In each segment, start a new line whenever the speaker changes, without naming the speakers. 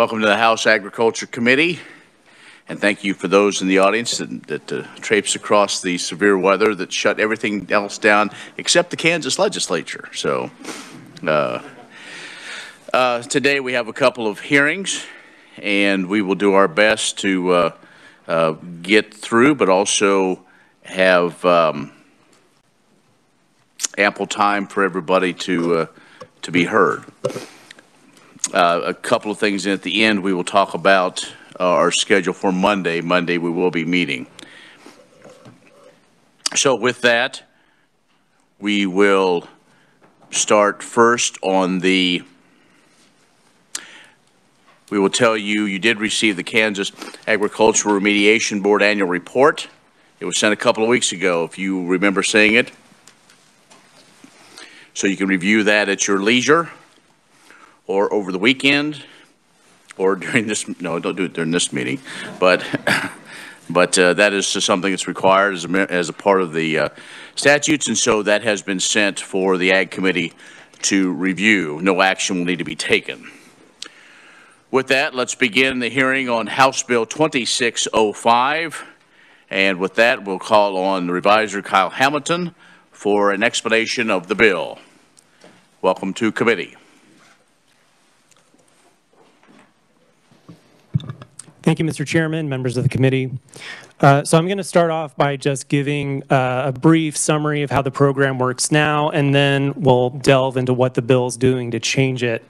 Welcome to the House Agriculture Committee, and thank you for those in the audience that traipsed across the severe weather that shut everything else down except the Kansas Legislature. So today we have a couple of hearings, and we will do our best to get through, but also have ample time for everybody to be heard. A couple of things at the end we will talk about our schedule for Monday. Monday we will be meeting. So with that, we will start first on we will tell you, you did receive the Kansas Agricultural Remediation Board Annual Report. It was sent a couple of weeks ago, if you remember seeing it. So you can review that at your leisure, or over the weekend, or during this, no, don't do it during this meeting, but that is just something that's required as a part of the statutes, and so that has been sent for the Ag Committee to review. No action will need to be taken. With that, let's begin the hearing on House Bill 2605, and with that, we'll call on the Reviser Kyle Hamilton for an explanation of the bill. Welcome to committee.
Thank you, Mr. Chairman, members of the committee. So I'm going to start off by just giving a brief summary of how the program works now, and then we'll delve into what the bill is doing to change it.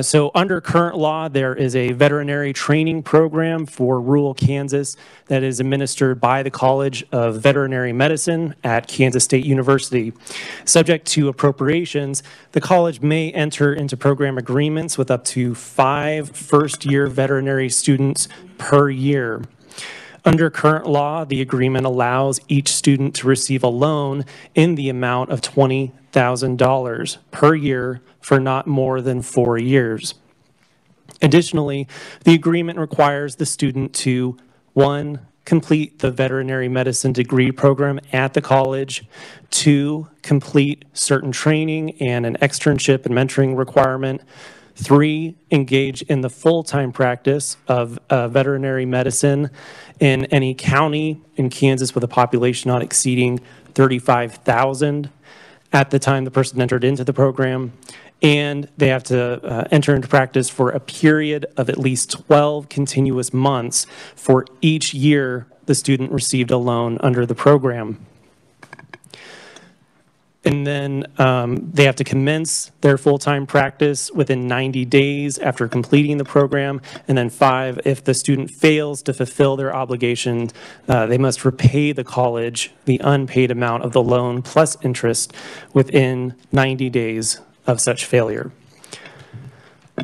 So under current law, there is a veterinary training program for rural Kansas that is administered by the College of Veterinary Medicine at Kansas State University. Subject to appropriations, the college may enter into program agreements with up to 5 first-year veterinary students per year. Under current law, the agreement allows each student to receive a loan in the amount of $20,000 per year for not more than 4 years. Additionally, the agreement requires the student to, 1, complete the veterinary medicine degree program at the college, 2, complete certain training and an externship and mentoring requirement, 3, engage in the full-time practice of veterinary medicine in any county in Kansas with a population not exceeding 35,000 at the time the person entered into the program, and they have to enter into practice for a period of at least 12 continuous months for each year the student received a loan under the program. And then they have to commence their full-time practice within 90 days after completing the program. And then 5, if the student fails to fulfill their obligations, they must repay the college the unpaid amount of the loan plus interest within 90 days of such failure.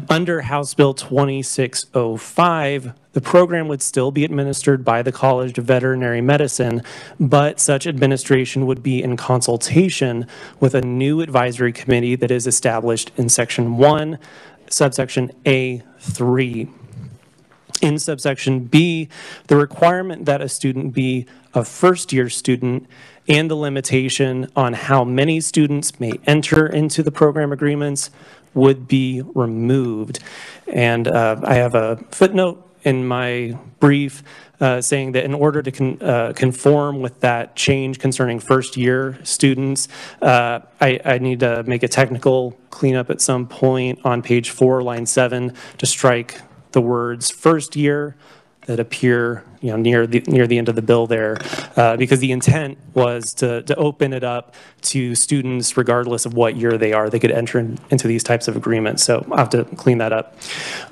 Under House Bill 2605, the program would still be administered by the College of Veterinary Medicine, but such administration would be in consultation with a new advisory committee that is established in Section 1, subsection A3. In subsection B, the requirement that a student be a first-year student and the limitation on how many students may enter into the program agreements would be removed. And I have a footnote in my brief saying that in order to conform with that change concerning first-year students, I need to make a technical cleanup at some point on page 4, line 7, to strike the words first year that appear, near the end of the bill there, because the intent was to open it up to students regardless of what year they are. They could enter into these types of agreements, so I'll have to clean that up.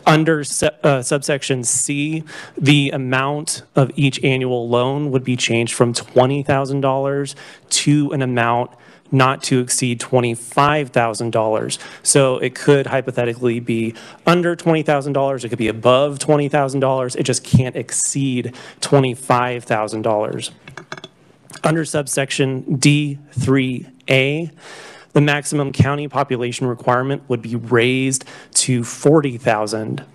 Under subsection C, the amount of each annual loan would be changed from $20,000 to an amount not to exceed $25,000. So it could hypothetically be under $20,000, it could be above $20,000, it just can't exceed $25,000. Under subsection D3A, the maximum county population requirement would be raised to 40,000.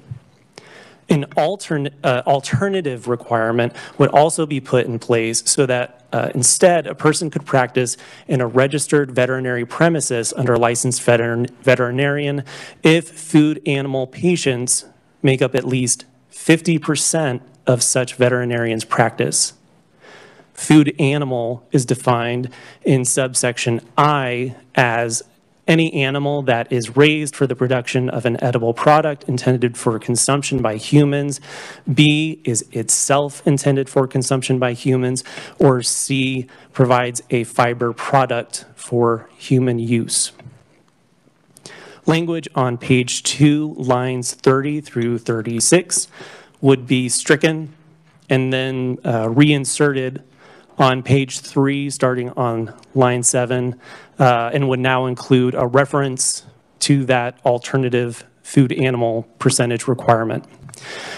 An alternative requirement would also be put in place so that instead a person could practice in a registered veterinary premises under a licensed veterinarian if food animal patients make up at least 50% of such veterinarians' practice. Food animal is defined in subsection I as any animal that is raised for the production of an edible product intended for consumption by humans. B is itself intended for consumption by humans. Or C provides a fiber product for human use. Language on page 2, lines 30 through 36 would be stricken and then reinserted on page 3, starting on line 7, and would now include a reference to that alternative food animal percentage requirement.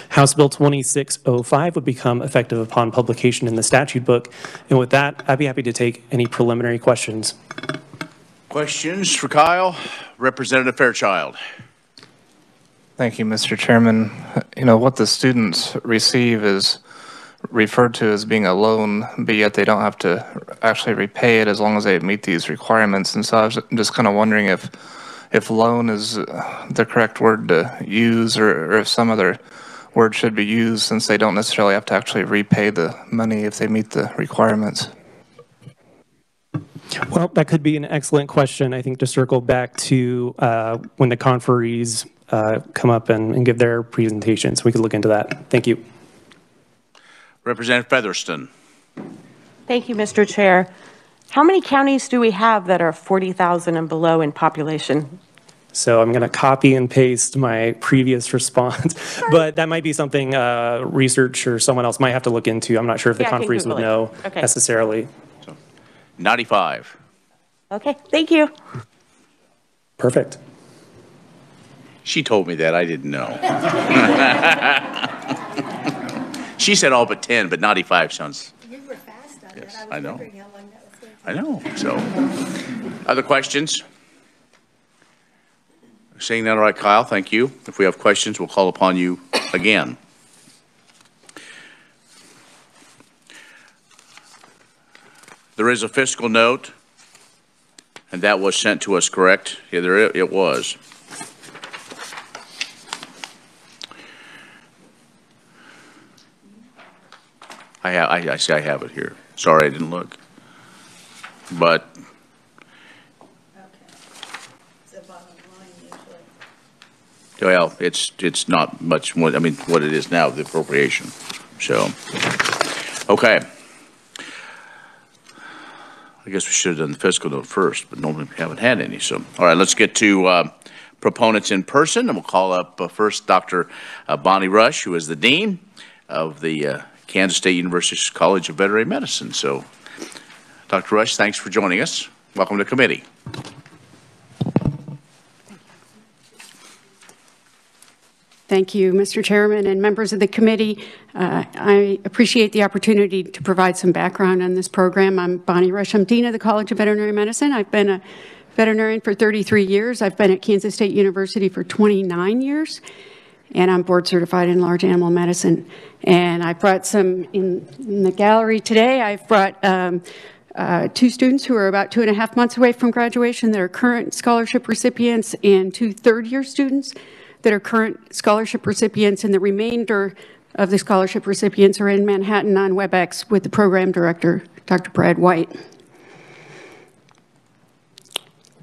House Bill 2605 would become effective upon publication in the statute book. And with that, I'd be happy to take any preliminary questions.
Questions for Kyle? Representative Fairchild.
Thank you, Mr. Chairman. You know, what the students receive is referred to as being a loan, but yet they don't have to actually repay it as long as they meet these requirements. And so I was just kind of wondering if loan is the correct word to use, or if some other word should be used, since they don't necessarily have to actually repay the money if they meet the requirements.
Well, that could be an excellent question. I think to circle back to when the conferees come up and give their presentations, we could look into that. Thank you.
Representative Featherston.
Thank you, Mr. Chair. How many counties do we have that are 40,000 and below in population?
So I'm going to copy and paste my previous response, but that might be something research or someone else might have to look into. I'm not sure if the conferees would know necessarily.
95.
Okay, thank you.
Perfect.
She told me that. I didn't know. She said all but 10, but 95 sounds.
You were fast on
Yes,
that.
I know.
Wondering how long that was going to
I know. So, other questions? Saying that, all right, Kyle, thank you. If we have questions, we'll call upon you again. There is a fiscal note, and that was sent to us, correct? Yeah, it was. I see I have it here. Sorry, I didn't look. But well, it's not much more. I mean, what it is now, the appropriation. So, okay. I guess we should have done the fiscal note first, but normally we haven't had any. So, all right, let's get to proponents in person, and we'll call up first Dr. Bonnie Rush, who is the dean of the Kansas State University College of Veterinary Medicine. So, Dr. Rush, thanks for joining us. Welcome to committee.
Thank you, Mr. Chairman and members of the committee. I appreciate the opportunity to provide some background on this program. I'm Bonnie Rush. I'm Dean of the College of Veterinary Medicine. I've been a veterinarian for 33 years. I've been at Kansas State University for 29 years, and I'm board certified in large animal medicine. And I brought some in the gallery today. I've brought 2 students who are about 2.5 months away from graduation that are current scholarship recipients, and 2 third-year students that are current scholarship recipients, and the remainder of the scholarship recipients are in Manhattan on WebEx with the program director, Dr. Brad White.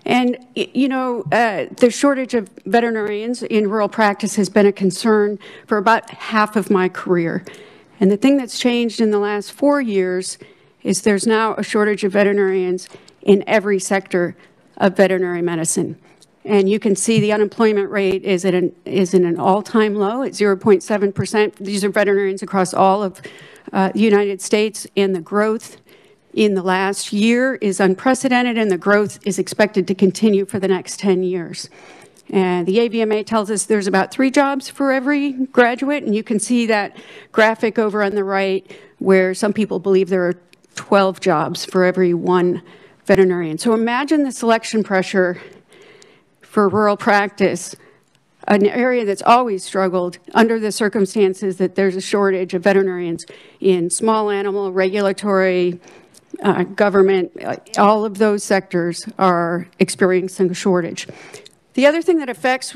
And, you know, the shortage of veterinarians in rural practice has been a concern for about half of my career. And the thing that's changed in the last 4 years is there's now a shortage of veterinarians in every sector of veterinary medicine. And you can see the unemployment rate is at an all-time low at 0.7%. These are veterinarians across all of the United States, and the growth in the last year is unprecedented, and the growth is expected to continue for the next 10 years. And the AVMA tells us there's about 3 jobs for every graduate, and you can see that graphic over on the right where some people believe there are 12 jobs for every 1 veterinarian. So imagine the selection pressure for rural practice, an area that's always struggled under the circumstances that there's a shortage of veterinarians in small animal, regulatory, government. All of those sectors are experiencing a shortage. The other thing that affects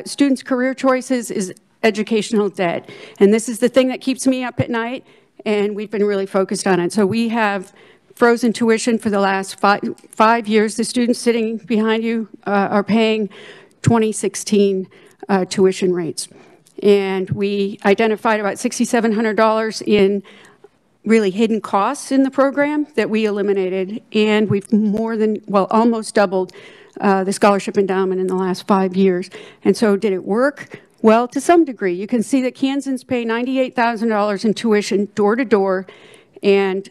students' career choices is educational debt. And this is the thing that keeps me up at night, and we've been really focused on it. So we have frozen tuition for the last five years. The students sitting behind you are paying 2016 tuition rates. And we identified about $6,700 in really hidden costs in the program that we eliminated. And we've almost doubled the scholarship endowment in the last 5 years. And so did it work? Well, to some degree. You can see that Kansans pay $98,000 in tuition door to door, and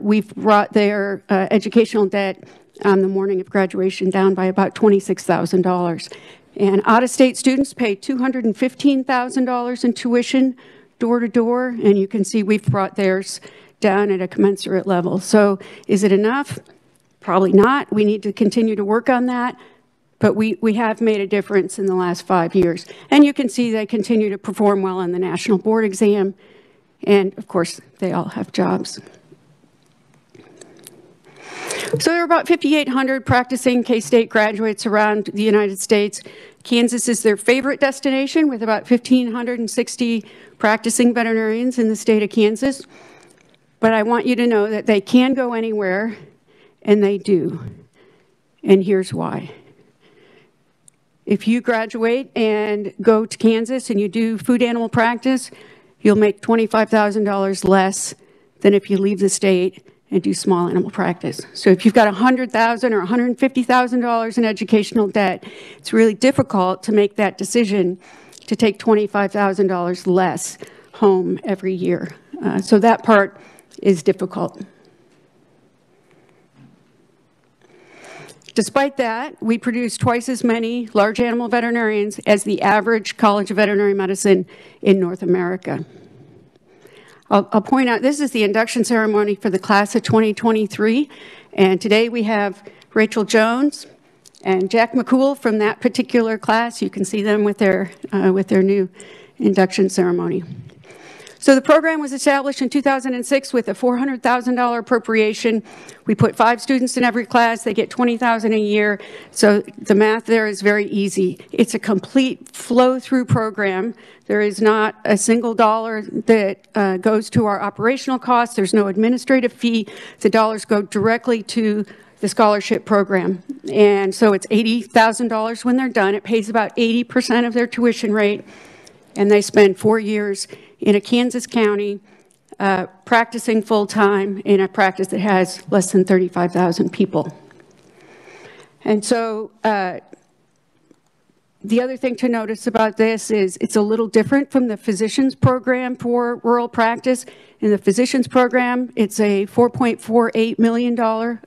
we've brought their educational debt on the morning of graduation down by about $26,000. And out-of-state students pay $215,000 in tuition door to door, and you can see we've brought theirs down at a commensurate level. So is it enough? Probably not. We need to continue to work on that, but we have made a difference in the last 5 years. And you can see they continue to perform well on the national board exam, and of course, they all have jobs. So there are about 5,800 practicing K-State graduates around the United States. Kansas is their favorite destination, with about 1,560 practicing veterinarians in the state of Kansas. But I want you to know that they can go anywhere, and they do. And here's why. If you graduate and go to Kansas and you do food animal practice, you'll make $25,000 less than if you leave the state and do small animal practice. So if you've got $100,000 or $150,000 in educational debt, it's really difficult to make that decision to take $25,000 less home every year. So that part is difficult. Despite that, we produce twice as many large animal veterinarians as the average College of Veterinary Medicine in North America. I'll point out, this is the induction ceremony for the class of 2023, and today we have Rachel Jones and Jack McCool from that particular class. You can see them with their new induction ceremony. So the program was established in 2006 with a $400,000 appropriation. We put 5 students in every class. They get $20,000 a year. So the math there is very easy. It's a complete flow-through program. There is not a single dollar that goes to our operational costs. There's no administrative fee. The dollars go directly to the scholarship program. And so it's $80,000 when they're done. It pays about 80% of their tuition rate. And they spend 4 years in a Kansas county practicing full-time in a practice that has less than 35,000 people. And so the other thing to notice about this is it's a little different from the physicians program for rural practice. In the physicians program, it's a $4.48 million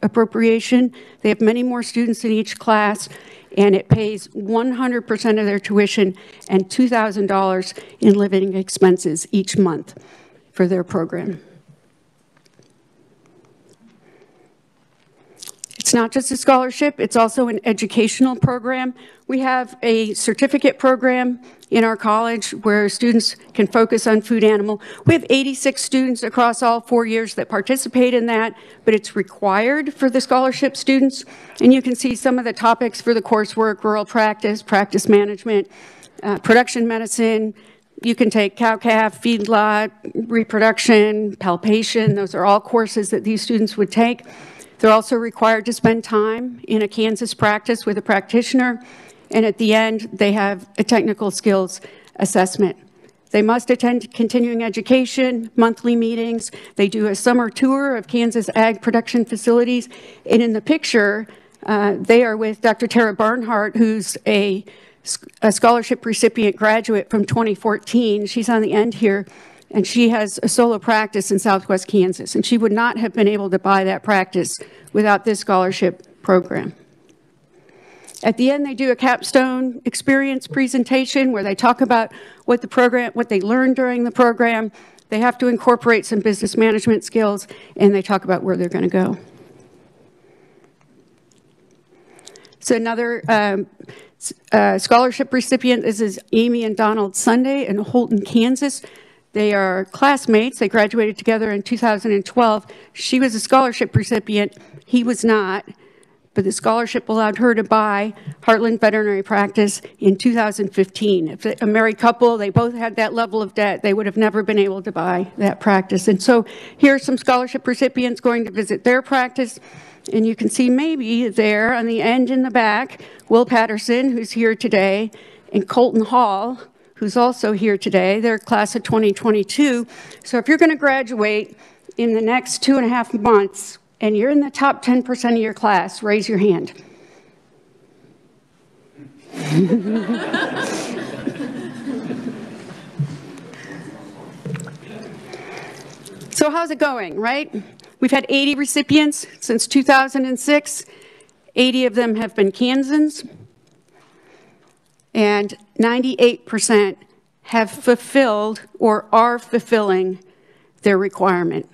appropriation. They have many more students in each class, and it pays 100% of their tuition and $2,000 in living expenses each month for their program. It's not just a scholarship, it's also an educational program. We have a certificate program in our college where students can focus on food animal. We have 86 students across all 4 years that participate in that, but it's required for the scholarship students. And you can see some of the topics for the coursework: rural practice, practice management, production medicine. You can take cow-calf, feedlot, reproduction, palpation. Those are all courses that these students would take. They're also required to spend time in a Kansas practice with a practitioner, and at the end, they have a technical skills assessment. They must attend continuing education, monthly meetings. They do a summer tour of Kansas ag production facilities, and in the picture, they are with Dr. Tara Barnhart, who's a scholarship recipient graduate from 2014. She's on the end here. And she has a solo practice in Southwest Kansas, and she would not have been able to buy that practice without this scholarship program. At the end, they do a capstone experience presentation where they talk about what they learned during the program. They have to incorporate some business management skills, and they talk about where they're going to go. So another scholarship recipient, this is Amy and Donald Sunday in Holton, Kansas. They are classmates. They graduated together in 2012. She was a scholarship recipient. He was not. but the scholarship allowed her to buy Heartland Veterinary Practice in 2015. If a married couple, they both had that level of debt, they would have never been able to buy that practice. And so here are some scholarship recipients going to visit their practice. And you can see maybe there on the end in the back, Will Patterson, who's here today, and Colton Hall, who's also here today. They're class of 2022. So if you're going to graduate in the next 2.5 months, and you're in the top 10% of your class, raise your hand. So how's it going, right? We've had 80 recipients since 2006. 80 of them have been Kansans. And 98% have fulfilled or are fulfilling their requirement.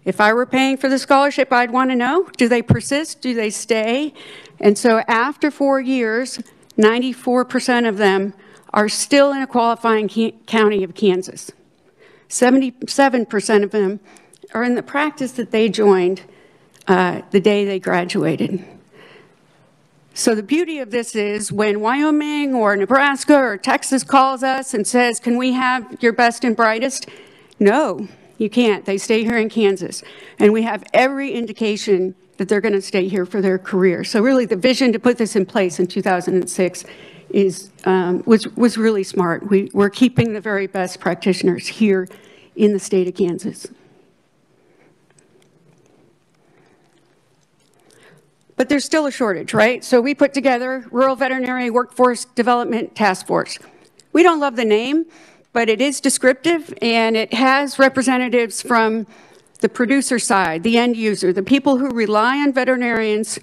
If I were paying for the scholarship, I'd want to know, do they persist? Do they stay? And so after 4 years, 94% of them are still in a qualifying county of Kansas. 77% of them are in the practice that they joined the day they graduated. So the beauty of this is when Wyoming or Nebraska or Texas calls us and says, can we have your best and brightest? No. You can't. They stay here in Kansas. And we have every indication that they're going to stay here for their career. So really the vision to put this in place in 2006 was really smart. We're keeping the very best practitioners here in the state of Kansas. But there's still a shortage, right? So we put together Rural Veterinary Workforce Development Task Force. We don't love the name, but it is descriptive, and it has representatives from the producer side, the end user, the people who rely on veterinarians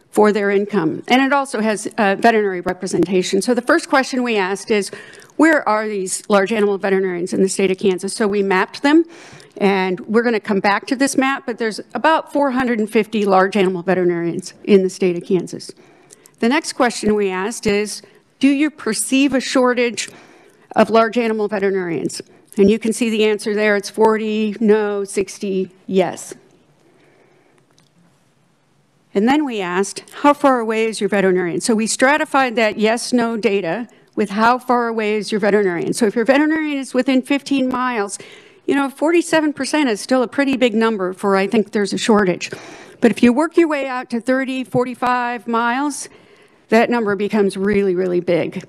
for their income. And it also has veterinary representation. So the first question we asked is, where are these large animal veterinarians in the state of Kansas? So we mapped them, and we're going to come back to this map, but there's about 450 large animal veterinarians in the state of Kansas. The next question we asked is, do you perceive a shortage of large animal veterinarians? And you can see the answer there. It's 40, no, 60, yes. And then we asked, how far away is your veterinarian? So we stratified that yes-no data with how far away is your veterinarian. So if your veterinarian is within 15 miles, you know, 47% is still a pretty big number for I think there's a shortage. But if you work your way out to 30, 45 miles, that number becomes really, really big.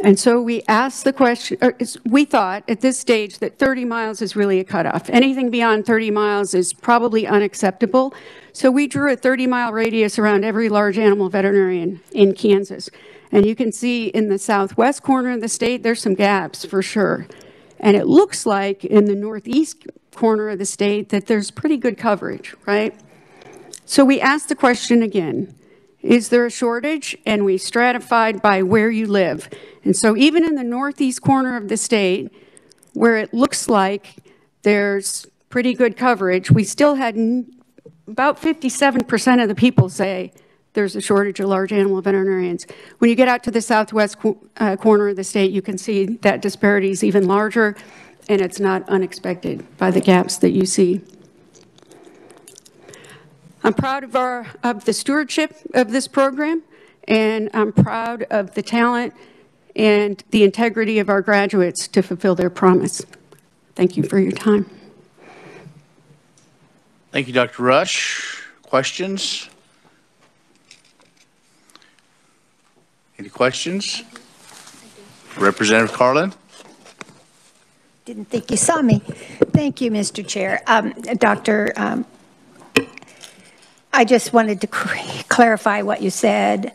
And so we asked the question, or we thought at this stage that 30 miles is really a cutoff. Anything beyond 30 miles is probably unacceptable. So we drew a 30-mile radius around every large animal veterinarian in Kansas. And you can see in the southwest corner of the state, there's some gaps for sure. And it looks like in the northeast corner of the state that there's pretty good coverage, right? So we asked the question again. Is there a shortage? And we stratified by where you live. And so even in the northeast corner of the state, where it looks like there's pretty good coverage, we still had about 57% of the people say there's a shortage of large animal veterinarians. When you get out to the southwest corner of the state, you can see that disparity is even larger, and it's not unexpected by the gaps that you see. I'm proud of the stewardship of this program, and I'm proud of the talent and the integrity of our graduates to fulfill their promise. Thank you for your time.
Thank you, Dr. Rush. Questions? Any questions? Representative Carlin?
Didn't think you saw me. Thank you, Mr. Chair. Doctor, I just wanted to clarify what you said.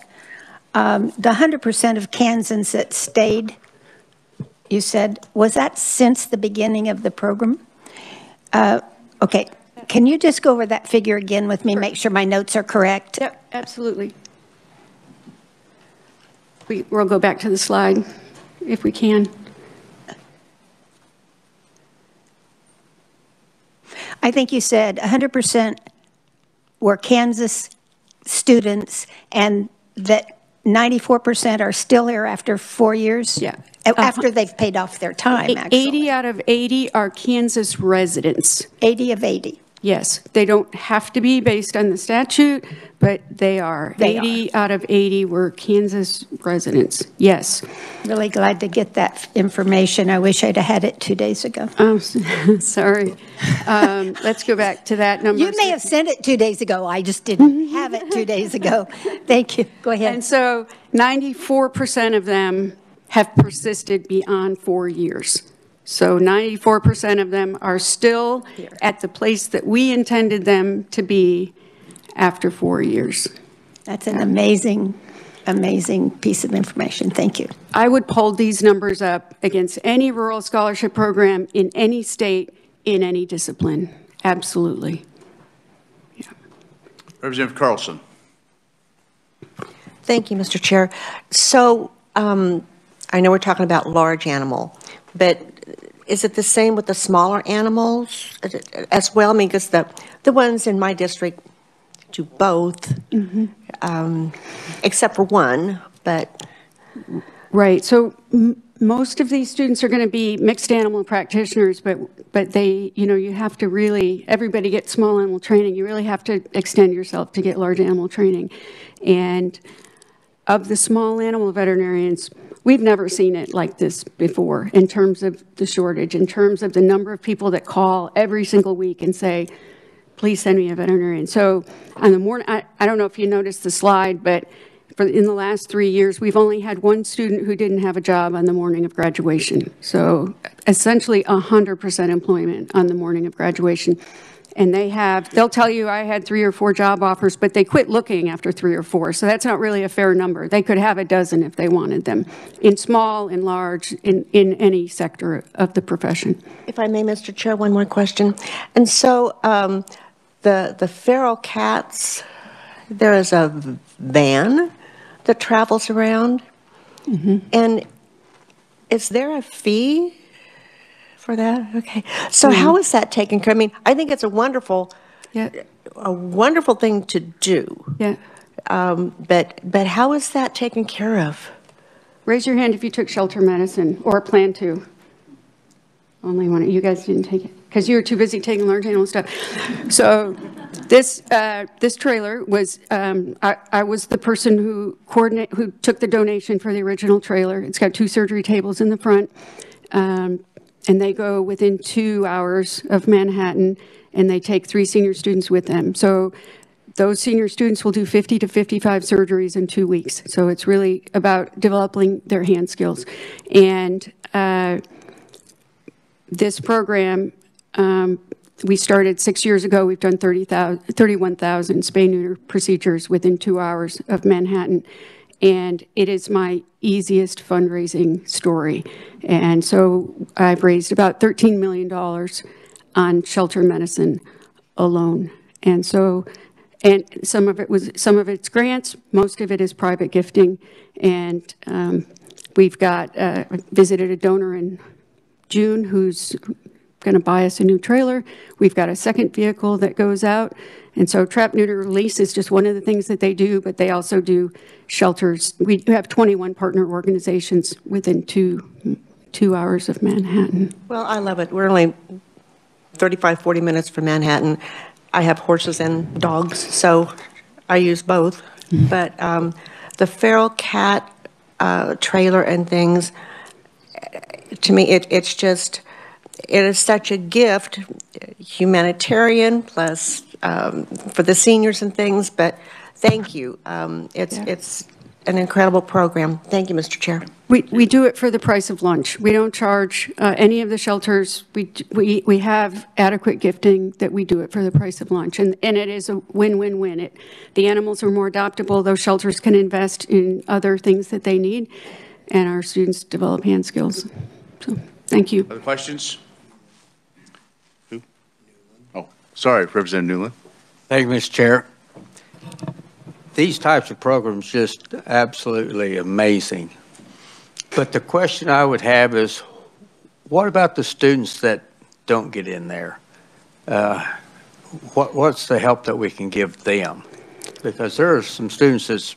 The 100% of Kansans that stayed, you said, was that since the beginning of the program? Okay. Can you just go over that figure again with me, make sure my notes are correct?
Yep, absolutely. We'll go back to the slide if we can.
I think you said 100% were Kansas students and that 94% are still here after 4 years?
Yeah.
After they've paid off their time, actually.
80 out of 80 are Kansas residents.
80 of 80.
Yes, they don't have to be based on the statute, but they are.
They
80 out of 80 were Kansas residents, yes.
Really glad to get that information. I wish I'd have had it 2 days ago.
Oh, sorry. Let's go back to that number.
You may have sent it 2 days ago. I just didn't have it 2 days ago. Thank you. Go ahead.
And so 94% of them have persisted beyond 4 years. So 94% of them are still at the place that we intended them to be after 4 years.
That's an amazing, amazing piece of information. Thank you.
I would hold these numbers up against any rural scholarship program in any state, in any discipline. Absolutely. Yeah.
Representative Coulson.
Thank you, Mr. Chair. So I know we're talking about large animal, but is it the same with the smaller animals as well? I mean, because the ones in my district do both, except for one, but.
Right. So most of these students are going to be mixed animal practitioners, but they, you know, you have to really, everybody gets small animal training. You really have to extend yourself to get large animal training. And of the small animal veterinarians, we've never seen it like this before in terms of the shortage, in terms of the number of people that call every single week and say, please send me a veterinarian. So on the morning, I don't know if you noticed the slide, but in the last 3 years, we've only had one student who didn't have a job on the morning of graduation. So essentially 100% employment on the morning of graduation. And they'll tell you I had 3 or 4 job offers, but they quit looking after 3 or 4. So that's not really a fair number. They could have a dozen if they wanted them, in small and large, in any sector of the profession.
If I may, Mr. Chair, one more question. And so the feral cats, there is a van that travels around. And is there a fee for that? Okay. So how is that taken care of? I mean, I think it's a wonderful thing to do.
Yeah.
But how is that taken care of?
Raise your hand if you took shelter medicine or plan to. Only one. You guys didn't take it because you were too busy taking large animal stuff. So this trailer was, I was the person who took the donation for the original trailer. It's got 2 surgery tables in the front. And they go within 2 hours of Manhattan, and they take 3 senior students with them. So those senior students will do 50 to 55 surgeries in 2 weeks. So it's really about developing their hand skills. And this program, we started 6 years ago. We've done 31,000 spay-neuter procedures within 2 hours of Manhattan. And it is my easiest fundraising story. And so I've raised about $13 million on shelter medicine alone. And so, and some of it's grants, most of it is private gifting. And we've got, visited a donor in June who's going to buy us a new trailer. We've got a second vehicle that goes out. And so trap, neuter, release is just one of the things that they do, but they also do shelters. We have 21 partner organizations within two hours of Manhattan.
Well, I love it. We're only 35, 40 minutes from Manhattan. I have horses and dogs, so I use both. But the feral cat trailer and things, to me, it is such a gift, humanitarian plus for the seniors and things, but thank you. It's an incredible program. Thank you, Mr. Chair.
We do it for the price of lunch. We don't charge any of the shelters. We have adequate gifting that we do it for the price of lunch, and it is a win-win-win. The animals are more adoptable. Those shelters can invest in other things that they need, and our students develop hand skills. So, thank you.
Other questions? Who? Oh, sorry, Representative Newland.
Thank you, Mr. Chair. These types of programs just absolutely amazing. But the question I would have is, what about the students that don't get in there? What's the help that we can give them? Because there are some students that's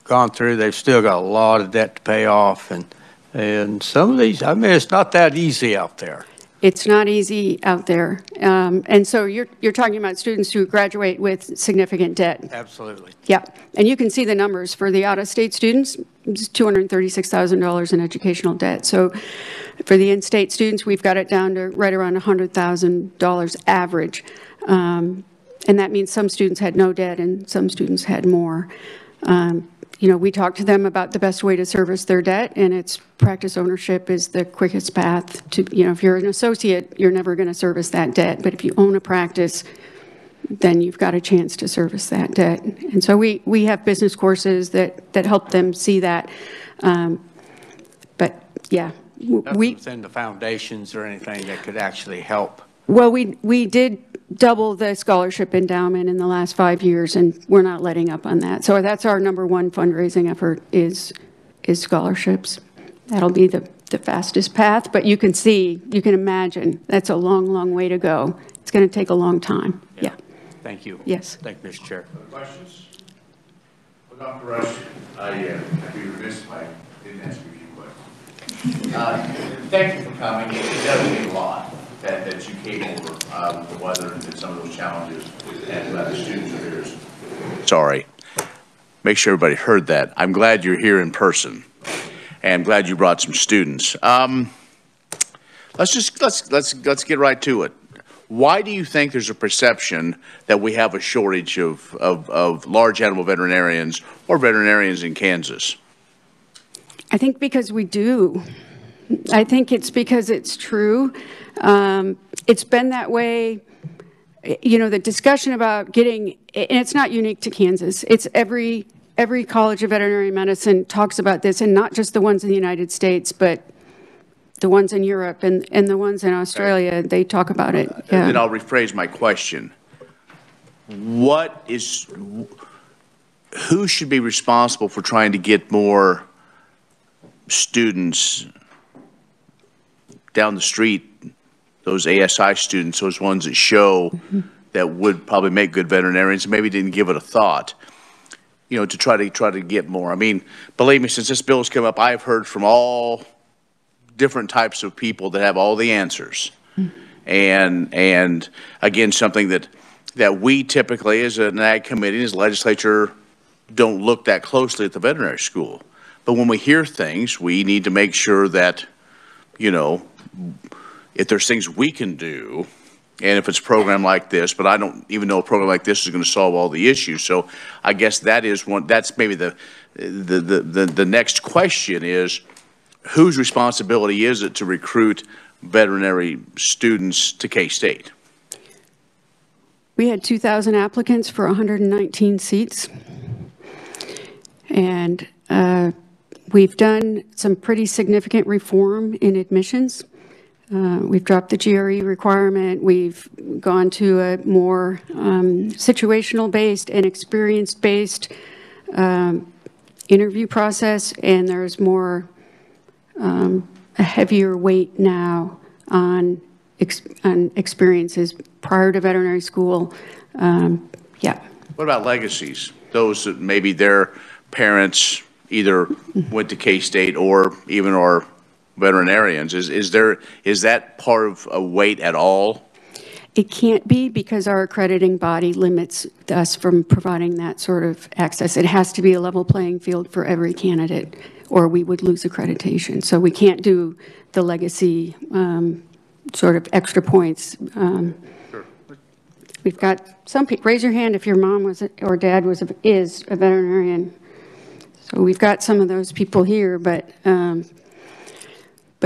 gone through, they've still got a lot of debt to pay off, and some of these, I mean, it's not that easy out there.
It's not easy out there. And so you're talking about students who graduate with significant debt.
Absolutely.
Yeah, and you can see the numbers for the out-of-state students, it's $236,000 in educational debt. So for the in-state students, we've got it down to right around $100,000 average. And that means some students had no debt and some students had more. You know, we talk to them about the best way to service their debt, and it's practice ownership is the quickest path to, you know, if you're an associate, you're never going to service that debt. But if you own a practice, then you've got a chance to service that debt. And so we have business courses that help them see that. But yeah,
Nothing within the foundations or anything that could actually help.
Well, we did double the scholarship endowment in the last 5 years, and we're not letting up on that. So that's our #1 fundraising effort is scholarships. That'll be the fastest path, but you can see, you can imagine, that's a long, long way to go. It's going to take a long time. Yeah.
Thank you.
Yes.
Thank you, Mr. Chair.
Other questions? Well, Dr. Rush, I'd be remiss if I didn't ask you a few questions. Thank you for coming. It does mean a lot that you came over with the weather and some of those challenges and the students of yours. Sorry. Make sure everybody heard that. I'm glad you're here in person, and I'm glad you brought some students. Let's get right to it. Why do you think there's a perception that we have a shortage of large animal veterinarians or veterinarians in Kansas?
I think because we do. I think it's because it's true. It's been that way. You know, the discussion about getting, and it's not unique to Kansas. It's every college of veterinary medicine talks about this, and not just the ones in the United States, but the ones in Europe and the ones in Australia, they talk about it. Yeah.
Then I'll rephrase my question. Who should be responsible for trying to get more students down the street, those ASI students, those ones that show that would probably make good veterinarians, maybe didn't give it a thought, you know, to try to get more? I mean, believe me, since this bill has come up, I've heard from all different types of people that have all the answers. And again, something that we typically, as an ag committee, as legislature, don't look that closely at the veterinary school. But when we hear things, we need to make sure that, you know, if there's things we can do, and if it's a program like this, but I don't even know a program like this is going to solve all the issues. So I guess that is one, that's maybe the next question is, whose responsibility is it to recruit veterinary students to K-State?
We had 2,000 applicants for 119 seats. And we've done some pretty significant reform in admissions. We've dropped the GRE requirement. We've gone to a more situational-based and experience-based interview process, and there's more a heavier weight now on experiences prior to veterinary school. Yeah.
What about legacies? Those that maybe their parents either went to K-State or even are veterinarians. Is that part of a weight at all?
It can't be, because our accrediting body limits us from providing that sort of access. It has to be a level playing field for every candidate, or we would lose accreditation. So we can't do the legacy sort of extra points.
Sure.
We've got some people, raise your hand if your mom was or dad is a veterinarian. So we've got some of those people here, but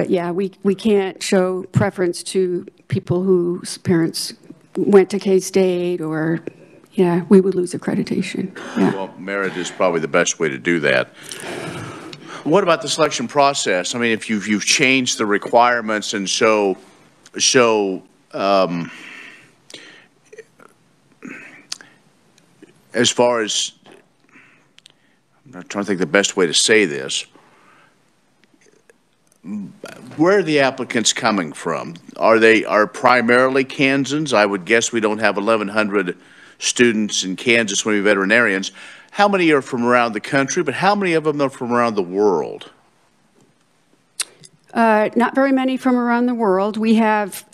yeah, we can't show preference to people whose parents went to K-State, or, yeah, we would lose accreditation. Yeah.
Well, merit is probably the best way to do that. What about the selection process? I mean, if you've changed the requirements, and so as far as, I'm not trying to think the best way to say this, where are the applicants coming from? Are primarily Kansans? I would guess we don't have 1,100 students in Kansas when we're veterinarians. How many are from around the country, but how many of them are from around the world?
Not very many from around the world. We have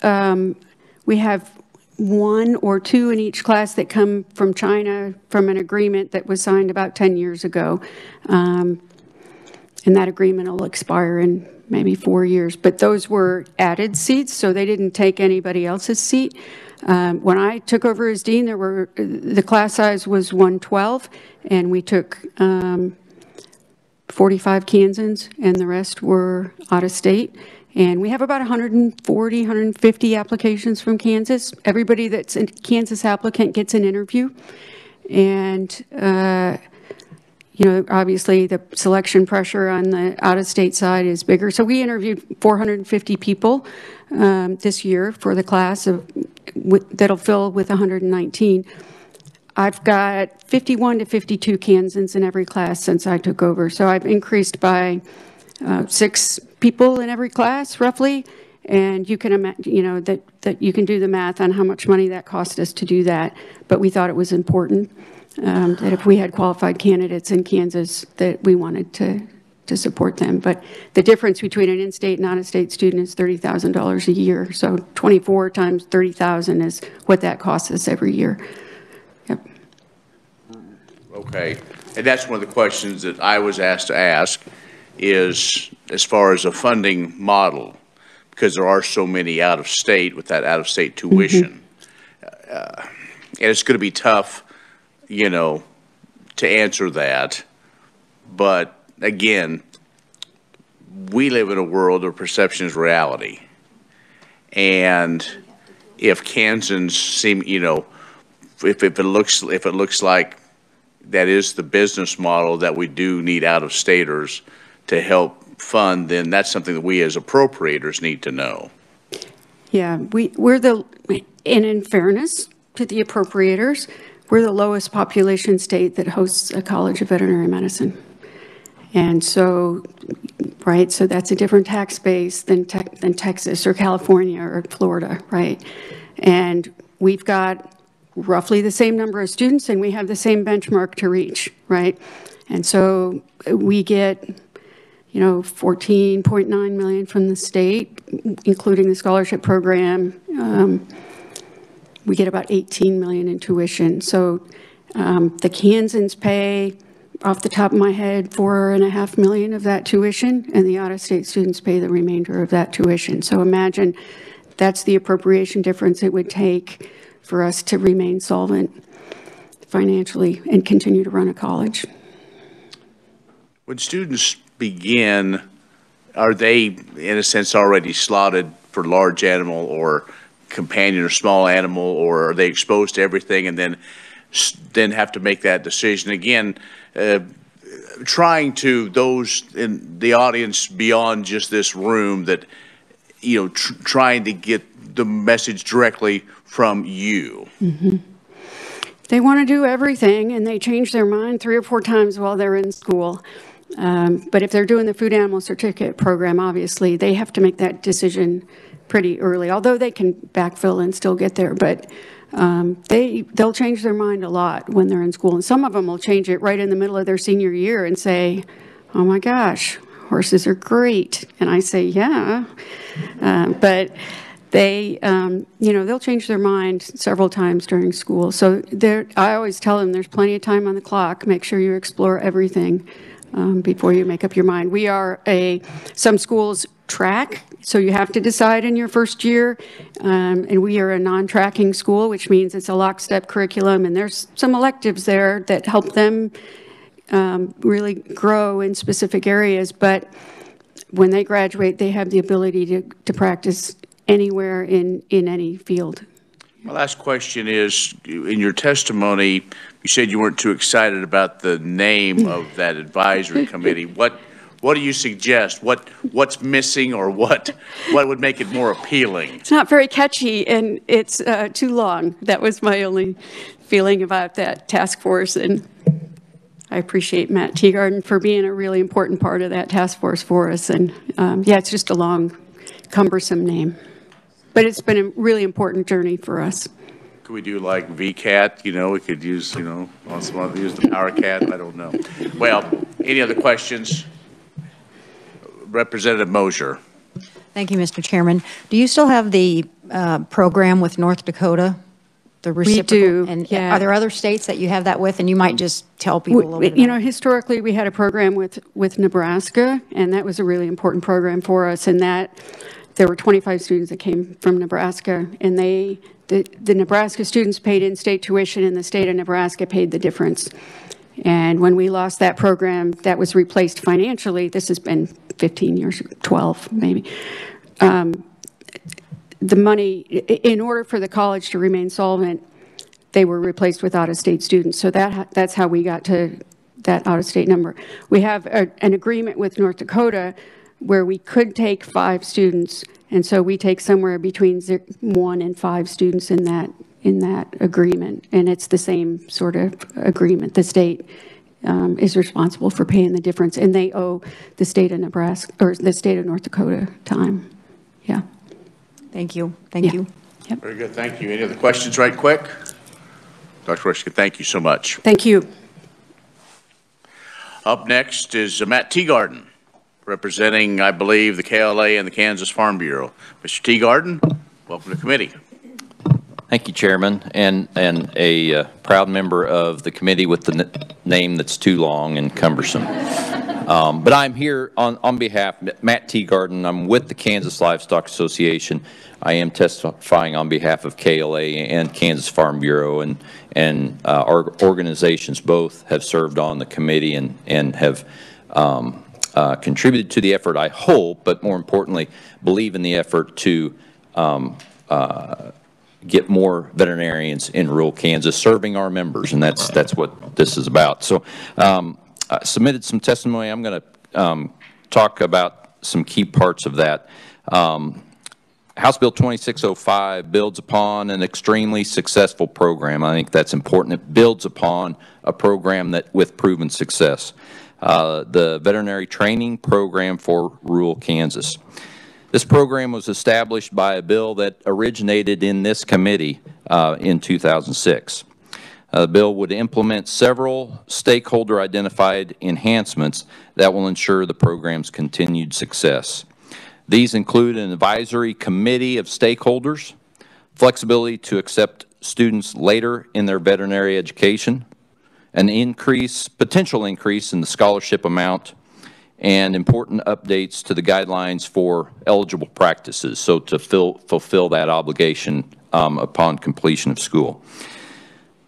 one or two in each class that come from China from an agreement that was signed about 10 years ago. And that agreement will expire in maybe 4 years. But those were added seats, so they didn't take anybody else's seat. When I took over as dean, the class size was 112, and we took 45 Kansans, and the rest were out of state. And we have about 140, 150 applications from Kansas. Everybody that's a Kansas applicant gets an interview. And, you know, obviously the selection pressure on the out-of-state side is bigger. So we interviewed 450 people this year for the class that'll fill with 119. I've got 51 to 52 Kansans in every class since I took over. So I've increased by 6 people in every class, roughly. And you can imagine, you know, that you can do the math on how much money that cost us to do that. But we thought it was important that if we had qualified candidates in Kansas, that we wanted to support them. But the difference between an in-state and out-of-state student is $30,000 a year. So 24 times 30,000 is what that costs us every year. Yep.
Okay, and that's one of the questions that I was asked to ask is as far as a funding model, because there are so many out of state with that out of state tuition. And it's going to be tough, you know, to answer that. But again, we live in a world of perception is reality. And if Kansans seem, you know, if it looks like that is the business model that we do need out-of-staters to help fund, then that's something that we as appropriators need to know.
Yeah, we're and in fairness to the appropriators, we're the lowest population state that hosts a college of veterinary medicine. And so, right, so that's a different tax base than Texas or California or Florida, right? And we've got roughly the same number of students, and we have the same benchmark to reach, right? And so we get, you know, $14.9 million from the state, including the scholarship program. We get about $18 million in tuition. So the Kansans pay, off the top of my head, $4.5 million of that tuition, and the out-of-state students pay the remainder of that tuition. So imagine that's the appropriation difference it would take for us to remain solvent financially and continue to run a college.
When students begin, are they, in a sense, already slotted for large animal or companion or small animal, or are they exposed to everything and then have to make that decision? Again, trying to those in the audience beyond just this room that, you know, trying to get the message directly from you.
Mm-hmm. They want to do everything, and they change their mind 3 or 4 times while they're in school. But if they're doing the food animal certificate program, obviously, they have to make that decision pretty early, although they can backfill and still get there. But they'll change their mind a lot when they're in school. And some of them will change it right in the middle of their senior year and say, oh my gosh, horses are great. And I say, yeah. But they, you know, they'll change their mind several times during school. So I always tell them there's plenty of time on the clock. Make sure you explore everything before you make up your mind. We are some schools track, so you have to decide in your first year, and we are a non-tracking school, which means it's a lockstep curriculum, and there's some electives there that help them really grow in specific areas, but when they graduate, they have the ability to practice anywhere in any field.
My last question is, in your testimony, you said you weren't too excited about the name of that advisory committee. What do you suggest? What's missing, or what would make it more appealing?
It's not very catchy, and it's too long. That was my only feeling about that task force, and I appreciate Matt Teagarden for being a really important part of that task force for us. And yeah, it's just a long, cumbersome name. But it's been a really important journey for us.
Could we do like VCAT? You know, we could use, you know, use the Power Cat. I don't know. Well, any other questions? Representative Mosier.
Thank you, Mr. Chairman. Do you still have the program with North Dakota? The reciprocal?
We do,
And
yeah.
are there other states that you have that with? And you might just tell people a little bit
You
about
know,
it.
historically, we had a program with Nebraska, and that was a really important program for us. And that there were 25 students that came from Nebraska, and the Nebraska students paid in-state tuition, and the state of Nebraska paid the difference. And when we lost that program, that was replaced financially. This has been 15 years, 12 maybe. The money, in order for the college to remain solvent, they were replaced with out-of-state students. So that's how we got to that out-of-state number. We have an agreement with North Dakota where we could take 5 students, and so we take somewhere between 1 and 5 students in that agreement, and it's the same sort of agreement. The state is responsible for paying the difference, and they owe the state of Nebraska or the state of North Dakota time. Yeah.
Thank you. Thank you.
Yep.
Very good. Thank you. Any other questions right quick? Dr. Rushka, thank you so much.
Thank you.
Up next is Matt Teagarden, representing, I believe, the KLA and the Kansas Farm Bureau. Mr. Teagarden, welcome to committee.
Thank you, Chairman, and a proud member of the committee with the name that's too long and cumbersome. But I'm here on behalf, Matt Teagarden. I'm with the Kansas Livestock Association. I am testifying on behalf of KLA and Kansas Farm Bureau, and our organizations both have served on the committee and have contributed to the effort, I hope, but more importantly, believe in the effort to get more veterinarians in rural Kansas serving our members, and that's what this is about. So I submitted some testimony. I'm going to talk about some key parts of that. House Bill 2605 builds upon an extremely successful program. I think that's important. It builds upon a program that with proven success. The veterinary training program for rural Kansas. This program was established by a bill that originated in this committee in 2006. The bill would implement several stakeholder-identified enhancements that will ensure the program's continued success. These include an advisory committee of stakeholders, flexibility to accept students later in their veterinary education, an potential increase in the scholarship amount, and important updates to the guidelines for eligible practices, so to fulfill that obligation upon completion of school.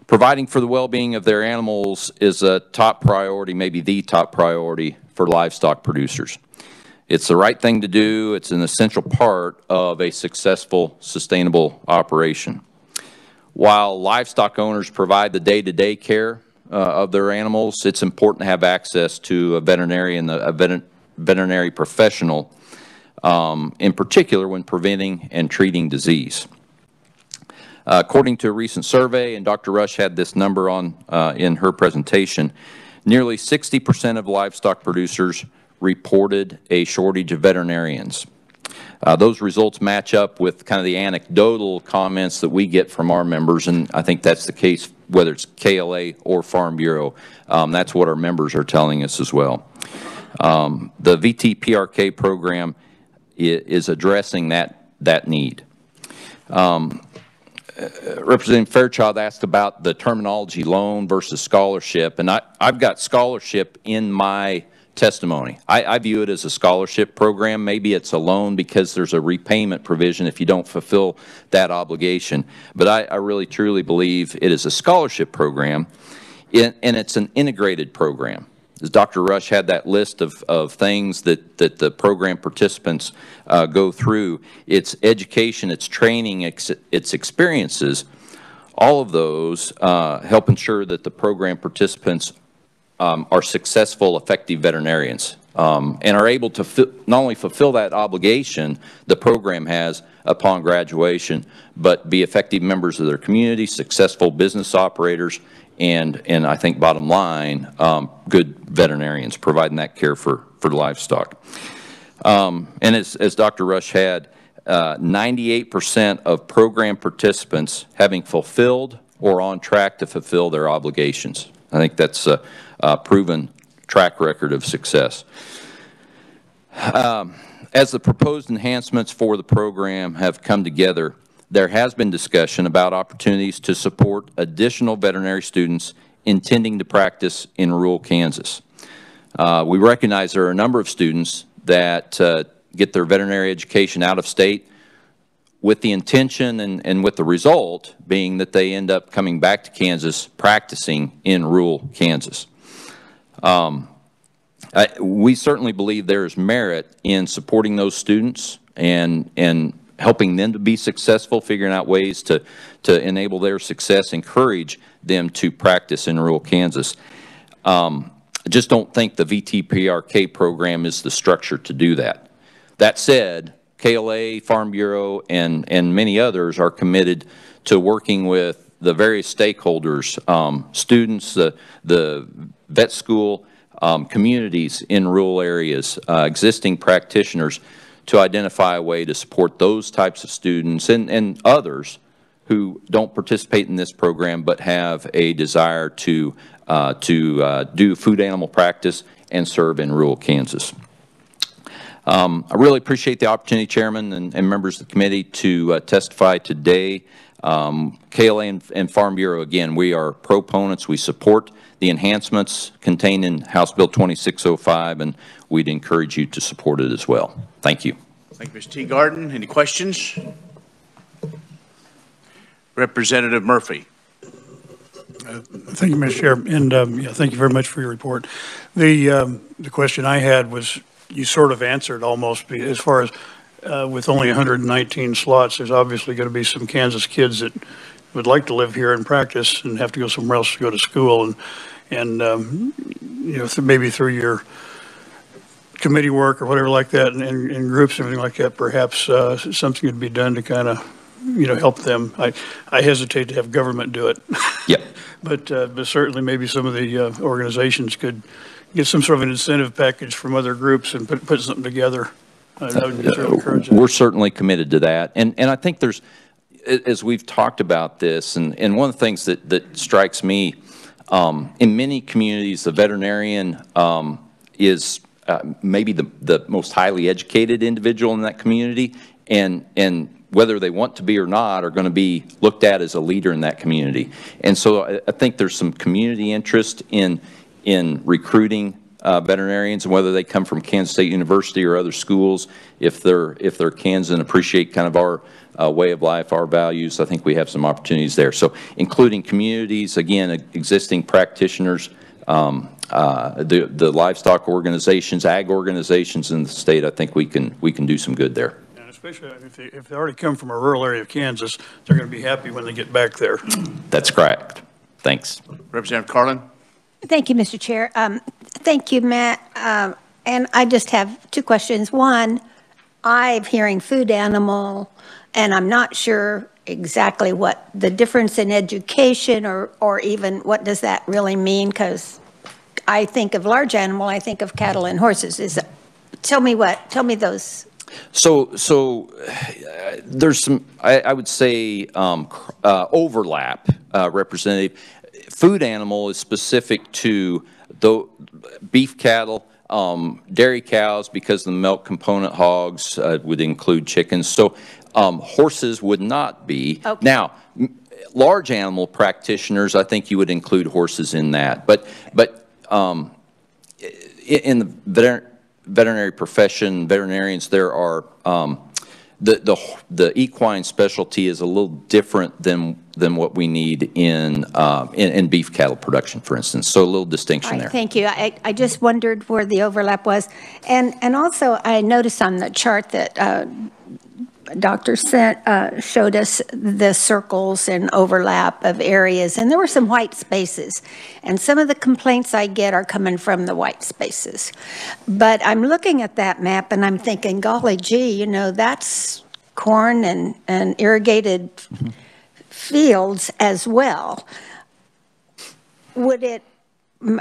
Providing for the well-being of their animals is a top priority, maybe the top priority for livestock producers. It's the right thing to do. It's an essential part of a successful, sustainable operation. While livestock owners provide the day-to-day care of their animals, it's important to have access to a veterinarian, a veterinary professional, in particular when preventing and treating disease. According to a recent survey, and Dr. Rush had this number on in her presentation, nearly 60% of livestock producers reported a shortage of veterinarians. Those results match up with kind of the anecdotal comments that we get from our members, and I think that's the case whether it's KLA or Farm Bureau. That's what our members are telling us as well. The VTPRK program is addressing that need. Representative Fairchild asked about the terminology loan versus scholarship, and I've got scholarship in my testimony. I view it as a scholarship program. Maybe it's a loan because there's a repayment provision if you don't fulfill that obligation. But I really truly believe it is a scholarship program, and it's an integrated program. As Dr. Rush had that list of things that the program participants go through, its education, its training, its experiences, all of those help ensure that the program participants are successful, effective veterinarians and are able to not only fulfill that obligation the program has upon graduation, but be effective members of their community, successful business operators, and I think bottom line, good veterinarians providing that care for livestock. And as Dr. Rush had, 98% of program participants having fulfilled or on track to fulfill their obligations. I think that's a proven track record of success. As the proposed enhancements for the program have come together, there has been discussion about opportunities to support additional veterinary students intending to practice in rural Kansas. We recognize there are a number of students that get their veterinary education out of state with the intention and with the result being that they end up coming back to Kansas practicing in rural Kansas. We certainly believe there is merit in supporting those students and helping them to be successful, figuring out ways to enable their success, encourage them to practice in rural Kansas. I just don't think the VTPRK program is the structure to do that. That said, KLA, Farm Bureau, and many others are committed to working with the various stakeholders, students, the vet school, communities in rural areas, existing practitioners, to identify a way to support those types of students and others who don't participate in this program but have a desire to do food animal practice and serve in rural Kansas. I really appreciate the opportunity, Chairman and members of the committee, to testify today. KLA and Farm Bureau, again, we are proponents. We support the enhancements contained in House Bill 2605, and we'd encourage you to support it as well. Thank you.
Thank you, Mr. Teagarden. Any questions? Representative Murphy.
Thank you, Mr. Chair, and yeah, thank you very much for your report. The question I had was, you sort of answered almost, as far as with only 119 slots, there's obviously going to be some Kansas kids that would like to live here and practice and have to go somewhere else to go to school, and you know, maybe through your committee work or whatever like that, and groups and everything like that, perhaps something could be done to kind of, you know, help them. I hesitate to have government do it.
Yep.
But certainly maybe some of the organizations could get some sort of an incentive package from other groups and put something together. That would certainly encourage it.
We're certainly committed to that. And I think there's, as we've talked about this, and one of the things that strikes me, in many communities, the veterinarian is maybe the most highly educated individual in that community, and whether they want to be or not, are going to be looked at as a leader in that community. And so I think there's some community interest in recruiting veterinarians, and whether they come from Kansas State University or other schools, if they're Kansas and appreciate kind of our way of life, our values, I think we have some opportunities there. So including communities, again, existing practitioners, the livestock organizations, ag organizations in the state, I think we can do some good there.
Especially if they already come from a rural area of Kansas, they're going to be happy when they get back there.
That's correct. Thanks.
Representative Carlin.
Thank you, Mr. Chair. Thank you, Matt. And I just have two questions. One, I'm hearing food animal, and I'm not sure exactly what the difference in education or even what does that really mean, because I think of large animal, I think of cattle and horses. Tell me those.
So there's some, I would say, overlap, Representative. Food animal is specific to the beef cattle, dairy cows, because the milk component, hogs would include chickens. So horses would not be. Okay. Now, large animal practitioners, I think you would include horses in that. But in the veterinary profession, veterinarians, there are the equine specialty is a little different than what we need in beef cattle production, for instance. So a little distinction there.
Thank you. I just wondered where the overlap was, and also I noticed on the chart that Dr. showed us the circles and overlap of areas, and there were some white spaces, and some of the complaints I get are coming from the white spaces. But I'm looking at that map and I'm thinking, golly gee, you know, that's corn and irrigated fields as well. Would it,